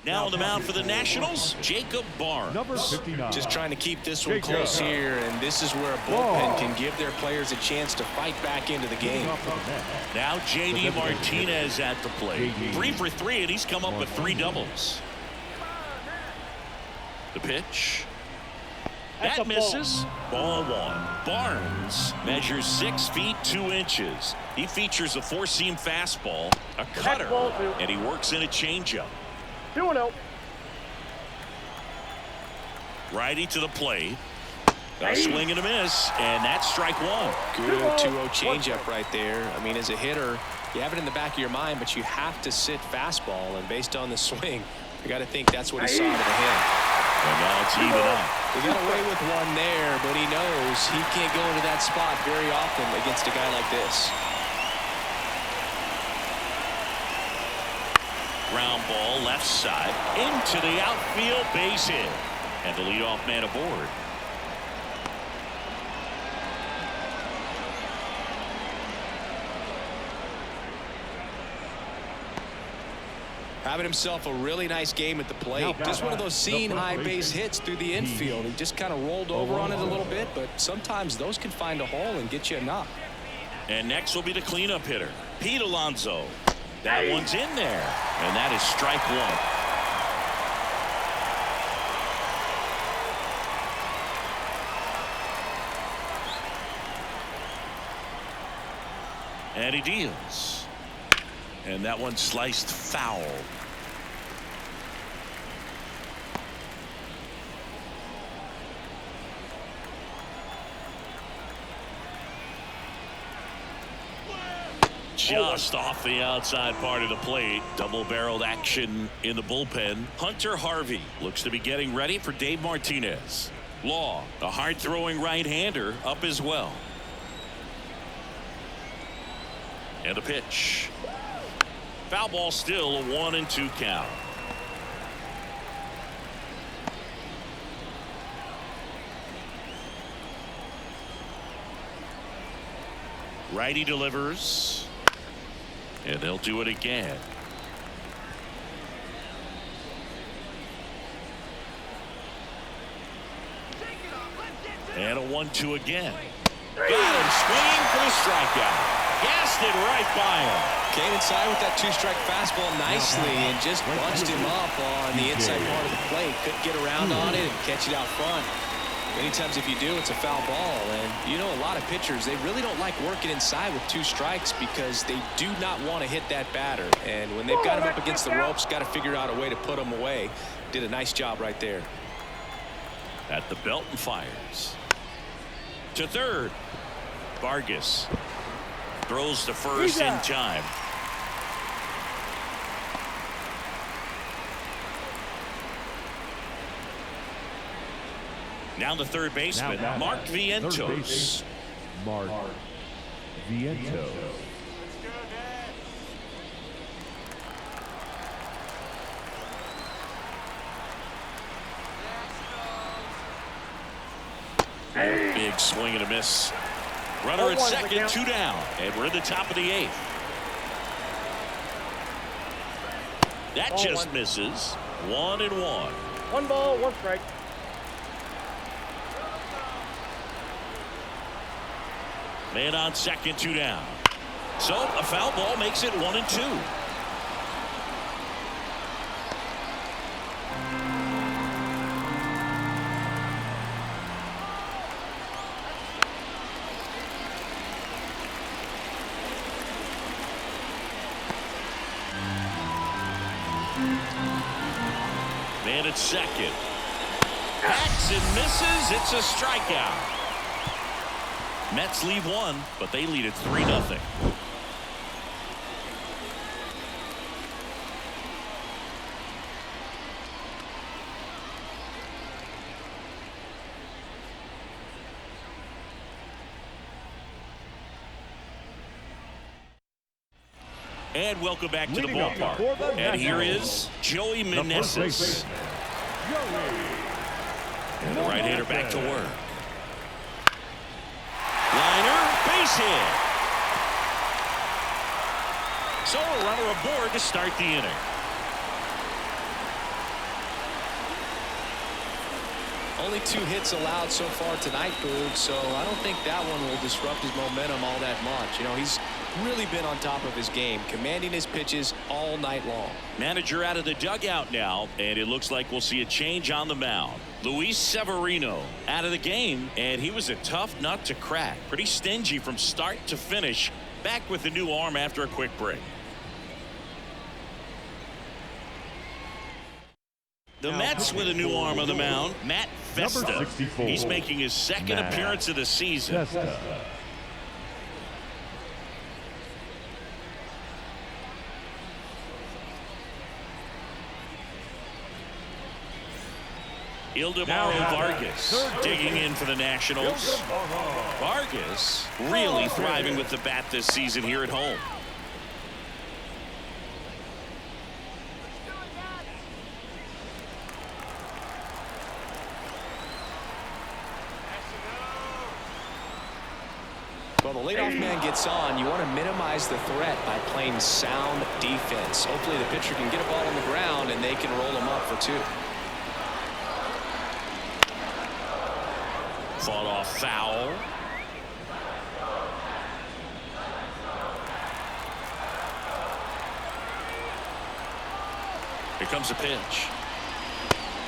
Now on the mound for the Nationals, Jacob Barnes. Number 59. Just trying to keep this one close here, and this is where a bullpen can give their players a chance to fight back into the game. Now J.D. Martinez at the plate. 3 for 3, and he's come up with 3 doubles. The pitch. That misses. Ball 1. Barnes measures 6 feet 2 inches. He features a 4-seam fastball, a cutter, and he works in a changeup. 2-0. Righty to the plate. A swing and a miss, and that's strike 1. Good 2-0 changeup right there. I mean, as a hitter, you have it in the back of your mind, but you have to sit fastball, and based on the swing, you got to think that's what he saw to the hit. And now it's even up. He got away with one there, but he knows he can't go into that spot very often against a guy like this. Ground ball left side into the outfield, base hit, and the leadoff man aboard. Having himself a really nice game at the plate. Just one of those seeing high base hits through the infield. He just kind of rolled over on it a little bit, but sometimes those can find a hole and get you a knock. And next will be the cleanup hitter, Pete Alonso. That one's in there, and that is strike one. And he deals. And that one sliced foul. Just off the outside part of the plate. Double-barreled action in the bullpen. Hunter Harvey looks to be getting ready for Dave Martinez. Law, a hard-throwing right-hander, up as well. And a pitch. Foul ball, still a 1-2 count. Righty delivers. And they'll do it again. And a 1-2 again. Got him swinging for the strikeout. Gassed it right by him. Came inside with that two-strike fastball nicely and just bunched him up on the inside part of the plate. Couldn't get around on it and catch it out front. Many times if you do, it's a foul ball. And you know, a lot of pitchers, they really don't like working inside with two strikes because they do not want to hit that batter. And when they've got him up against the ropes, got to figure out a way to put him away. Did a nice job right there. At the belt and fires. To third. Vargas throws to first in time. Now the third baseman, Mark Vientos. Mark Vientos. Big swing and a miss. Runner at second, 2 down, and we're in the top of the 8th. That just misses. 1-1. 1 ball, 1 strike. Man on second, 2 down. So a foul ball makes it 1-2. Man at second. Hacks and misses. It's a strikeout. Mets leave 1, but they lead it 3-0. And welcome back to the ballpark. And here is Joey Meneses. And the right-hander back to work. Liner, base hit. So a runner aboard to start the inning. Only 2 hits allowed so far tonight, Boog, so I don't think that one will disrupt his momentum all that much. You know, he's really been on top of his game, commanding his pitches all night long. Manager out of the dugout now, and it looks like we'll see a change on the mound. Luis Severino out of the game, and he was a tough nut to crack. Pretty stingy from start to finish. Back with the new arm after a quick break. The Mets with a new arm on the mound, Matt Festa. He's making his second appearance of the season. Ildemaro Vargas digging in for the Nationals. Vargas really thriving with the bat this season here at home. Well, the leadoff man gets on. You want to minimize the threat by playing sound defense. Hopefully the pitcher can get a ball on the ground and they can roll him up for 2. Fought off foul. Here comes a pitch.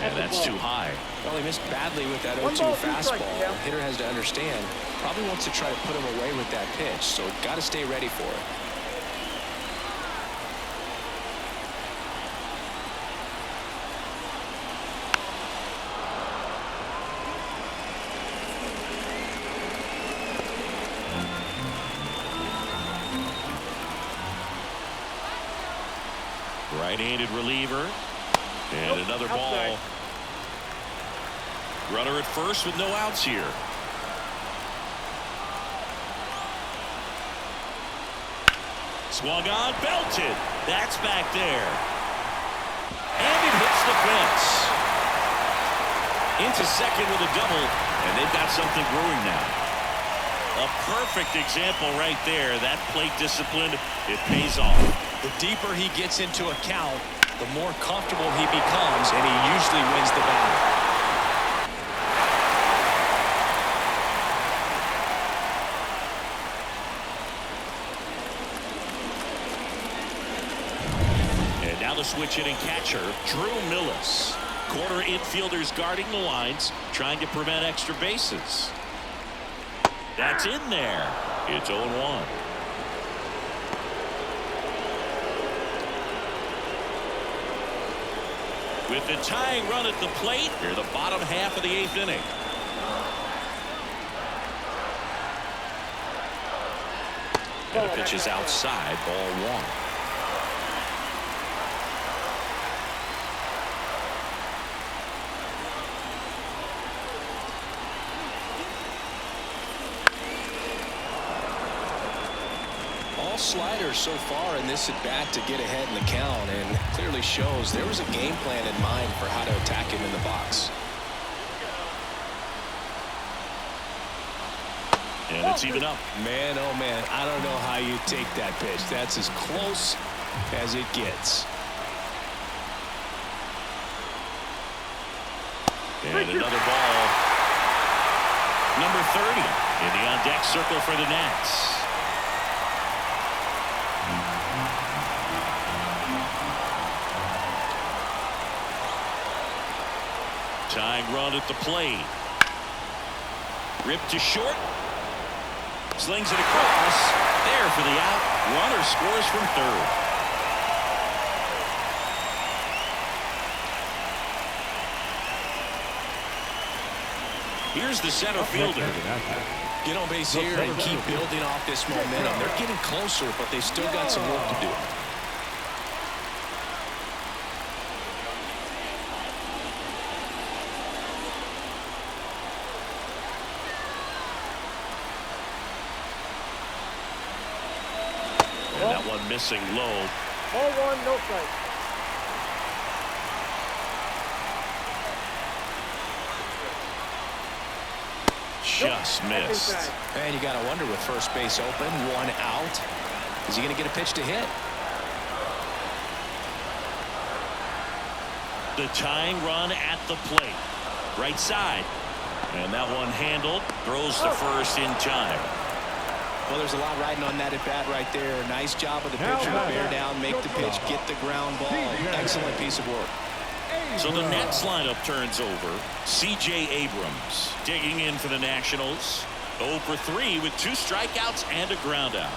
And that's too high. Well, he missed badly with that 1 0-2 ball, 2 fastball. strikes, yeah. The hitter has to understand. Probably wants to try to put him away with that pitch, so got to stay ready for it. Right-handed reliever. And another ball. Runner at first with no outs here. Swung on, belted. That's back there. And it hits the fence. Into second with a double, and they've got something brewing now. A perfect example right there. That plate discipline, it pays off. The deeper he gets into a count, the more comfortable he becomes, and he usually wins the battle. And now the switch hitting catcher, Drew Millis. Corner infielders guarding the lines, trying to prevent extra bases. That's in there. It's 0-1. With the tying run at the plate, here the bottom half of the 8th inning. And the pitch is outside, ball 1. All sliders so far in this at bat to get ahead in the count, and clearly shows there was a game plan in mind for how to attack him in the box. And it's even up. Man, oh man, I don't know how you take that pitch. That's as close as it gets. And another ball. Number 30 in the on-deck circle for the Nats. Tying run at the plate. Ripped to short. Slings it across. There for the out. Runner scores from third. Here's the center fielder. Get on base here and keep building off this momentum. They're getting closer, but they still got some work to do. And that one missing low. Ball 1, no strike. Just missed. And you got to wonder with first base open, 1 out. Is he going to get a pitch to hit? The tying run at the plate. Right side. And that one handled. Throws to first in time. Well, there's a lot riding on that at bat right there. Nice job of the pitcher to bear down, make the pitch, get the ground ball. Excellent piece of work. So the Nets lineup turns over. C.J. Abrams digging in for the Nationals. 0 for 3 with 2 strikeouts and a ground out.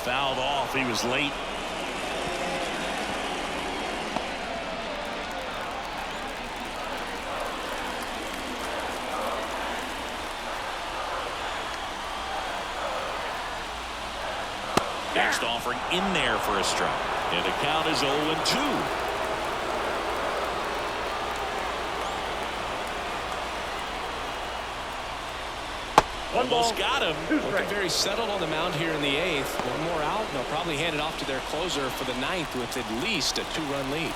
Fouled off. He was late. Next offering in there for a strike. And the count is 0-2. Almost got him. Looking very settled on the mound here in the 8th. 1 more out, and they'll probably hand it off to their closer for the 9th with at least a 2-run lead.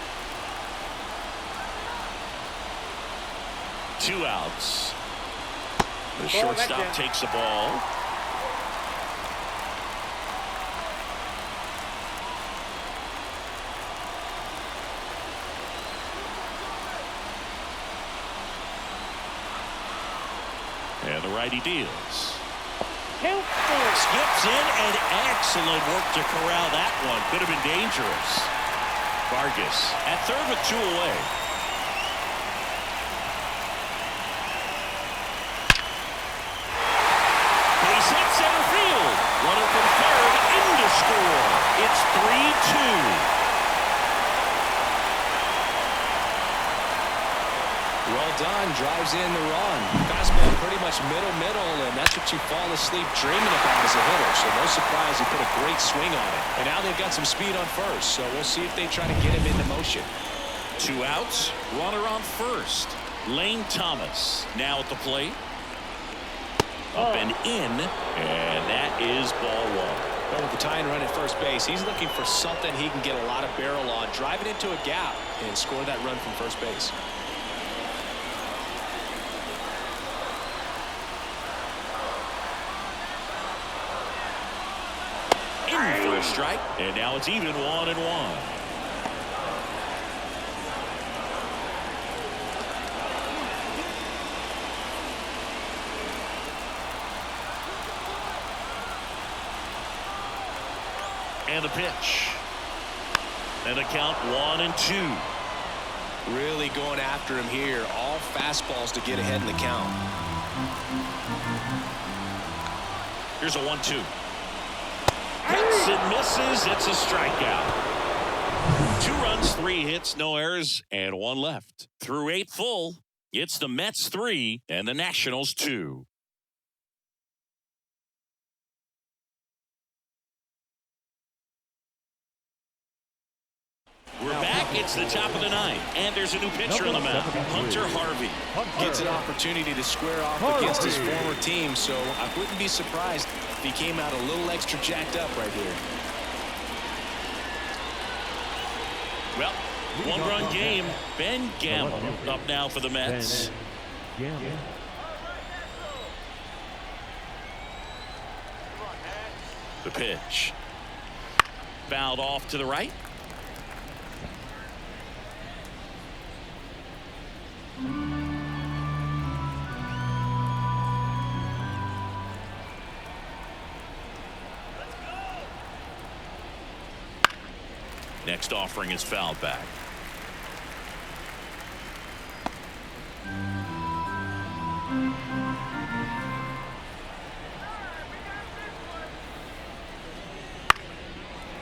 2 outs. The shortstop takes the ball. And the righty deals. Count 4. Skips in, and excellent work to corral that one. Could have been dangerous. Vargas at third with 2 away. Base hit center field. Runner from third in to score. It's 3-2. Well done. Drives in the run. Fastball pretty much middle, and that's what you fall asleep dreaming about as a hitter. So no surprise he put a great swing on it. And now they've got some speed on first, so we'll see if they try to get him into motion. 2 outs. Runner on first. Lane Thomas now at the plate. Up and in, and that is ball 1. Well, with the tying run at first base, he's looking for something he can get a lot of barrel on, drive it into a gap, and score that run from first base. In for a strike, and now it's even 1-1. And the pitch. And the count 1-2. Really going after him here. All fastballs to get ahead in the count. Here's a 1-2. Hits and misses. It's a strikeout. 2 runs, 3 hits, no errors, and 1 left. Through 8 full, it's the Mets 3 and the Nationals 2. We're back. It's the top of the 9th, and there's a new pitcher on the mound, Hunter Harvey. Gets an opportunity to square off against his former team, so I wouldn't be surprised if he came out a little extra jacked up right here. Well, 1-run game. Ben Gamble up now for the Mets. The pitch. Fouled off to the right. Next offering is fouled back.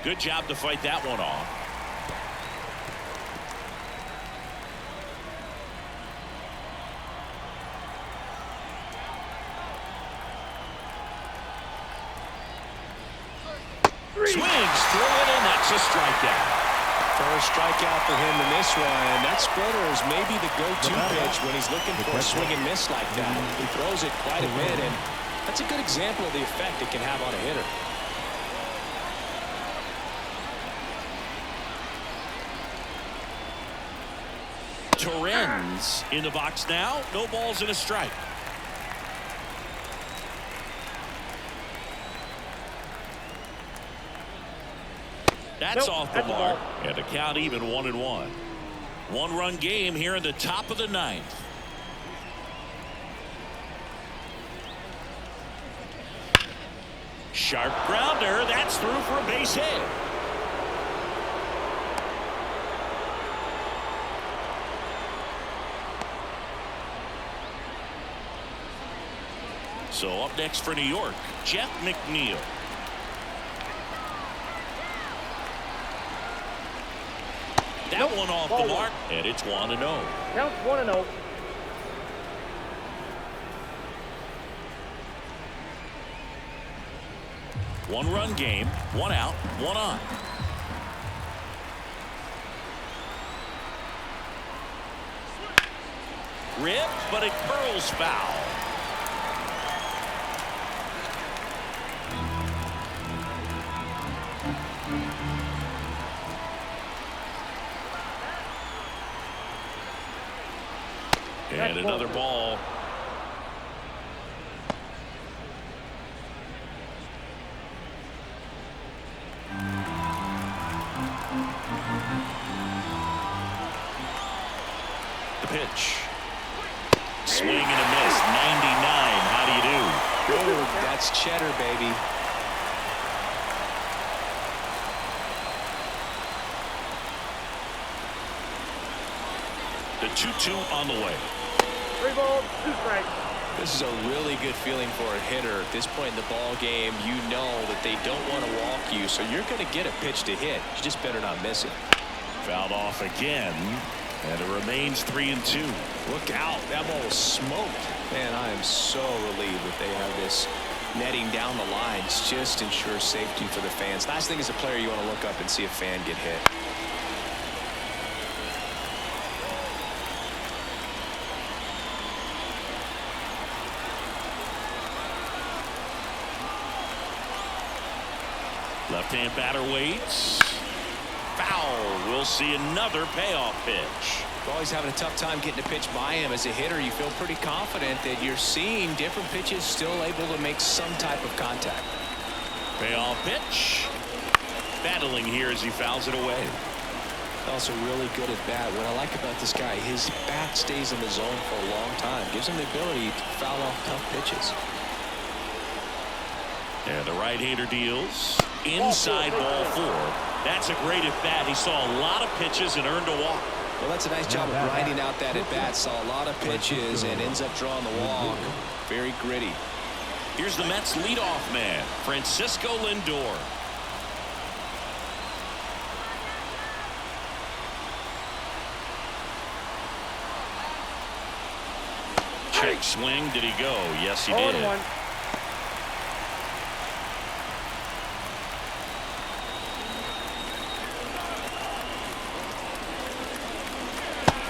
Good job to fight that one off. Swings through it, and that's a strikeout. First strikeout for him in this one. That splitter is maybe the go-to pitch when he's looking for a swing and miss like that. He throws it quite a bit, and that's a good example of the effect it can have on a hitter. Torrens in the box now. No balls and a strike. That's off the mark, and the count even 1-1. 1-run game here in the top of the 9th. Sharp grounder. That's through for a base hit. So up next for New York, Jeff McNeil. That one off the mark, and it's 1-0. Counts 1-0. One-run game, 1 out, 1 on. Rip, but it curls foul. And another ball. The pitch. Swing and a miss. 99. How do you do? That That's cheddar, baby. The 2-2 on the way. 3 balls, 2 strikes. This is a really good feeling for a hitter. At this point in the ball game, you know that they don't want to walk you, so you're going to get a pitch to hit. You just better not miss it. Fouled off again, and it remains 3-2. Look out. That ball was smoked. Man, I am so relieved that they have this netting down the lines. Just ensures safety for the fans. Last thing as a player, you want to look up and see a fan get hit. Left-hand batter waits. Foul. We'll see another payoff pitch. Always having a tough time getting a pitch by him. As a hitter, you feel pretty confident that you're seeing different pitches still able to make some type of contact. Payoff pitch. Battling here as he fouls it away. Also really good at bat. What I like about this guy, his bat stays in the zone for a long time. Gives him the ability to foul off tough pitches. And the right-hander deals. Inside ball 4. That's a great at-bat. He saw a lot of pitches and earned a walk. Well, that's a nice job of grinding out that at-bat. Saw a lot of pitches and ends up drawing the walk. Very gritty. Here's the Mets leadoff man, Francisco Lindor. Check swing. Did he go? Yes, he did. 0-1.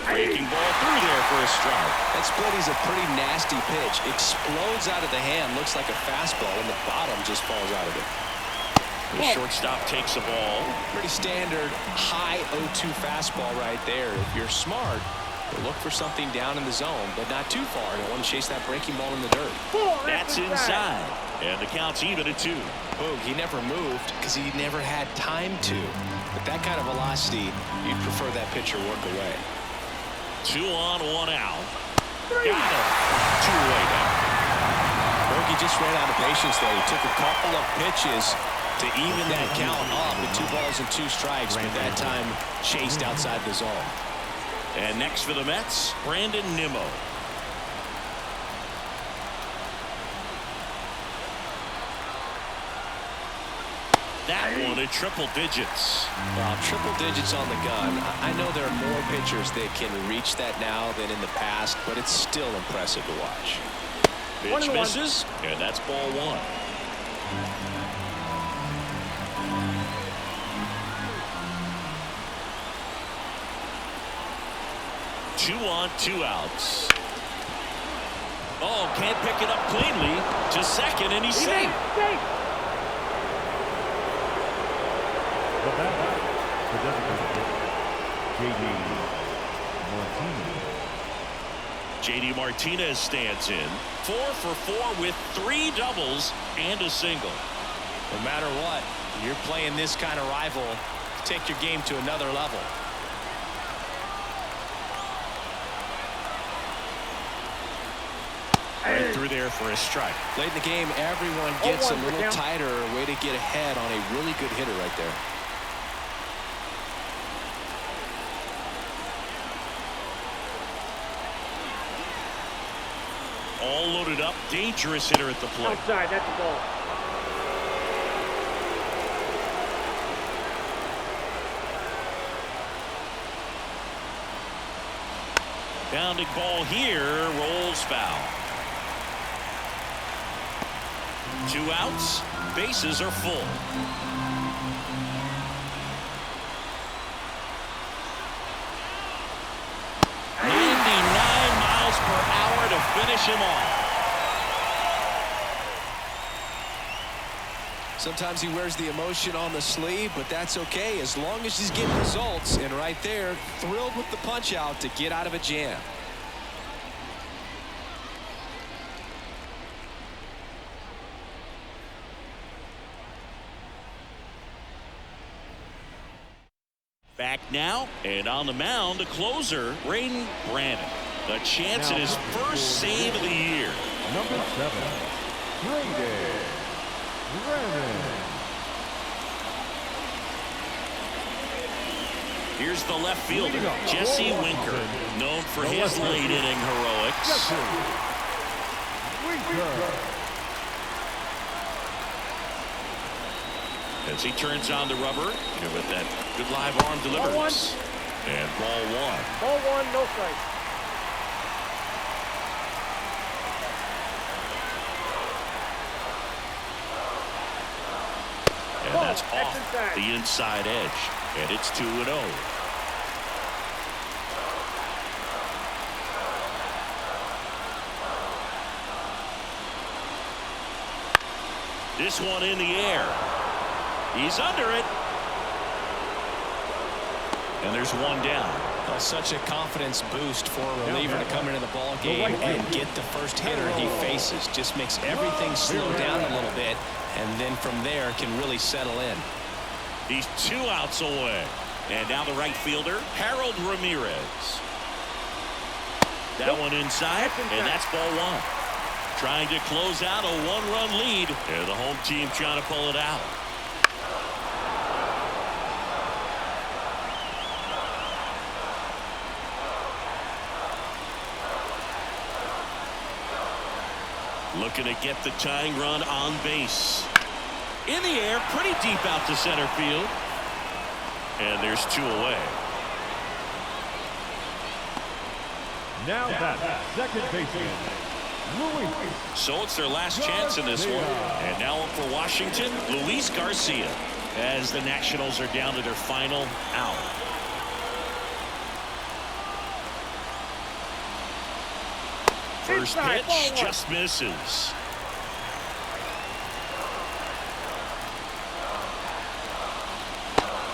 Breaking ball through there for a strike. That split is a pretty nasty pitch. Explodes out of the hand. Looks like a fastball, and the bottom just falls out of it. The shortstop takes the ball. Pretty standard high 0-2 fastball right there. If you're smart, you'll look for something down in the zone, but not too far. You want to chase that breaking ball in the dirt. That's inside. And the count's even at 2. Boog, he never moved because he never had time to. But that kind of velocity, you'd prefer that pitcher work away. 2 on, 1 out. Got it. 2-away now. Bogey just ran out of patience there. He took a couple of pitches to even that count up with 2 balls and 2 strikes, but that time chased outside the zone. And next for the Mets, Brandon Nimmo. That one at triple digits. Well, triple digits on the gun. I know there are more pitchers that can reach that now than in the past, but it's still impressive to watch. Pitch misses, and that's ball 1. Two on, 2 outs. Oh, can't pick it up cleanly to second, and he's safe. The batter, the designated J.D. Martinez. J.D. Martinez stands in. 4 for 4 with 3 doubles and a single. No matter what, you're playing this kind of rival, take your game to another level. Right through there for a strike. Late in the game, everyone gets a little tighter. Way to get ahead on a really good hitter right there. All loaded up. Dangerous hitter at the plate. Outside, that's the ball. Bounding ball here, rolls foul. 2 outs, bases are full. 99 miles per hour to finish him off. Sometimes he wears the emotion on the sleeve, but that's okay as long as he's getting results. And right there, thrilled with the punch out to get out of a jam. Back now, and on the mound, the closer, Braden Brannon. A chance at his first save of the year. Number 7. Here's the left fielder, Jesse Winker, known for his late inning heroics. As he turns on the rubber, with that good live arm delivers. And ball one. Ball one, no strikes. And that's off the inside edge. And it's 2-0. This one in the air. He's under it. And there's one down. Well, such a confidence boost for a reliever to come into the ball game and get the first hitter he faces. Just makes everything slow down a little bit, and then from there can really settle in. He's 2 outs away. And now the right fielder, Harold Ramirez. That one inside, and that's ball one. Trying to close out a 1-run lead. And the home team trying to pull it out. Looking to get the tying run on base. In the air, pretty deep out to center field. And there's 2 away. Now that second baseman, Luis. So it's their last chance in this one. And now up for Washington, Luis Garcia, as the Nationals are down to their final out. First pitch just misses.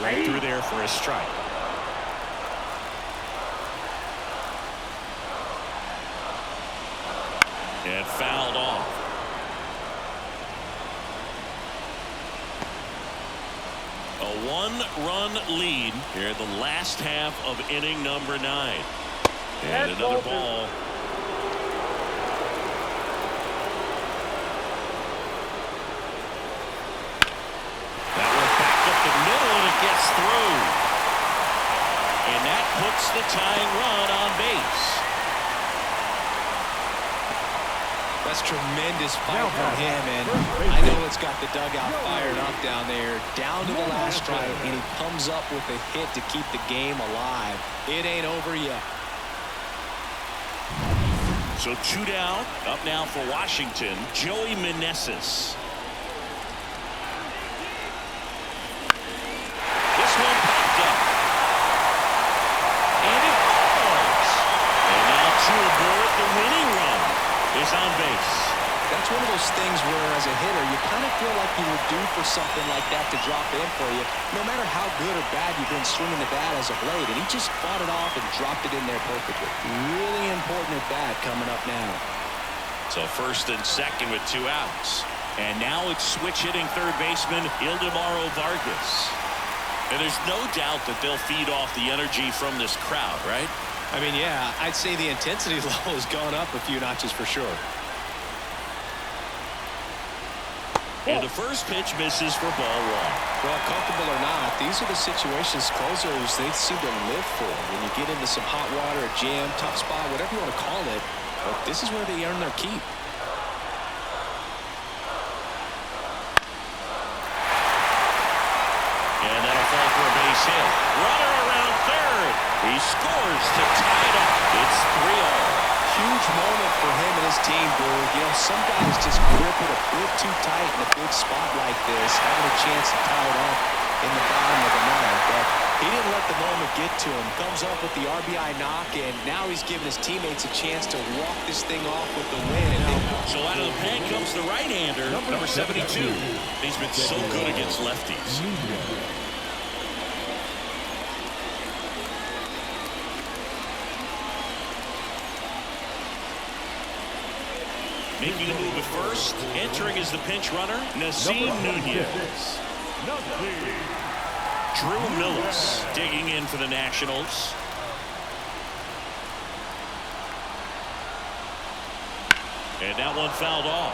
Right through there for a strike. And fouled off. A 1-run lead here in the last half of inning number 9. And another ball. Gets through. And that puts the tying run on base. That's tremendous fight from him, and I know it's got the dugout fired up down there, down to the last strike, and he comes up with a hit to keep the game alive. It ain't over yet. So 2 down. Up now for Washington, Joey Meneses. One popped up. And it falls. And now 2 aboard. The winning run is on base. That's one of those things where, as a hitter, you kind of feel like you were due for something like that to drop in for you, no matter how good or bad you've been swinging the bat as of late. And he just fought it off and dropped it in there perfectly. Really important at bat coming up now. So first and second with 2 outs. And now it's switch hitting third baseman Ildemaro Vargas. And there's no doubt that they'll feed off the energy from this crowd, right? I mean, yeah, I'd say the intensity level has gone up a few notches for sure. And the first pitch misses for ball 1. Well, comfortable or not, these are the situations closers they seem to live for. When you get into some hot water, a jam, tough spot, whatever you want to call it, but this is where they earn their keep. And that'll fall for a base hit. Runner around third. He scores to tie it up. It's 3-all. Huge moment for him and his team, Boog. You know, some guys just grip it a bit too tight in a big spot like this, having a chance to tie it up in the bottom of the 9th. But he didn't let the moment get to him. Comes up with the RBI knock, and now he's giving his teammates a chance to walk this thing off with the win. So out of the pen comes the right-hander, number 72. He's been so good against lefties. Making a move at first. Entering as the pinch runner, Nasim Nunez. Drew Millis digging in for the Nationals. And that one fouled off.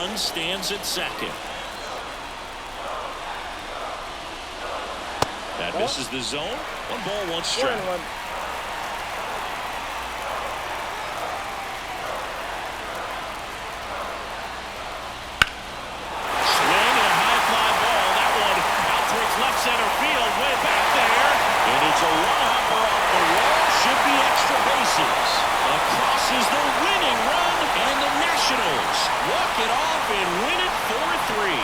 run stands at second. That misses the zone. 1 ball, 1 strike. Center field, way back there, and it's a one-hopper off the wall. Should be extra bases. Across is the winning run, and the Nationals walk it off and win it 4-3.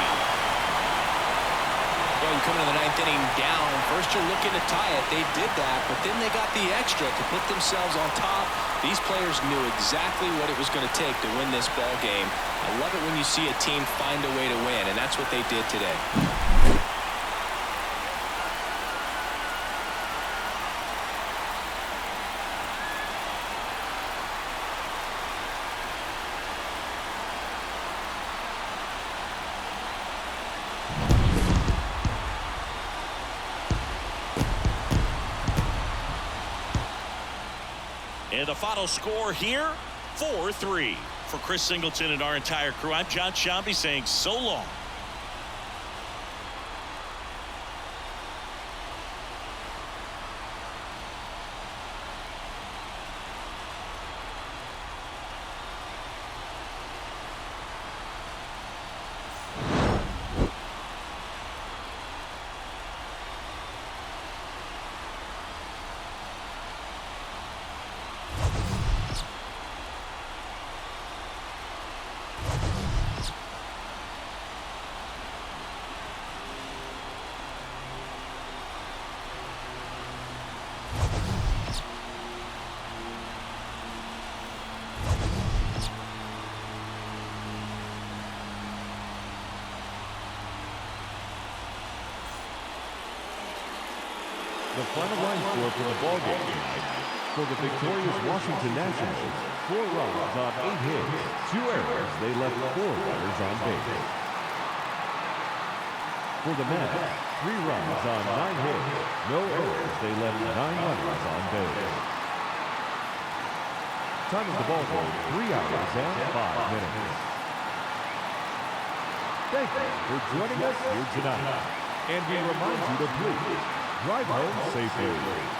Well, you come into the 9th inning down. First, you're looking to tie it. They did that, but then they got the extra to put themselves on top. These players knew exactly what it was going to take to win this ball game. I love it when you see a team find a way to win, and that's what they did today. And the final score here, 4-3. For Chris Singleton and our entire crew, I'm John Shambi saying so long. The final line score for the ball game tonight. For the victorious Washington Nationals, 4 runs on 8 hits, 2 errors. They left 4 runners on base. For the Mets, 3 runs on 9 hits, no errors. They left 9 runners on base. Time of the ball game, 3 hours and 5 minutes. Thank you for joining us here tonight. And we remind you to please drive home safely.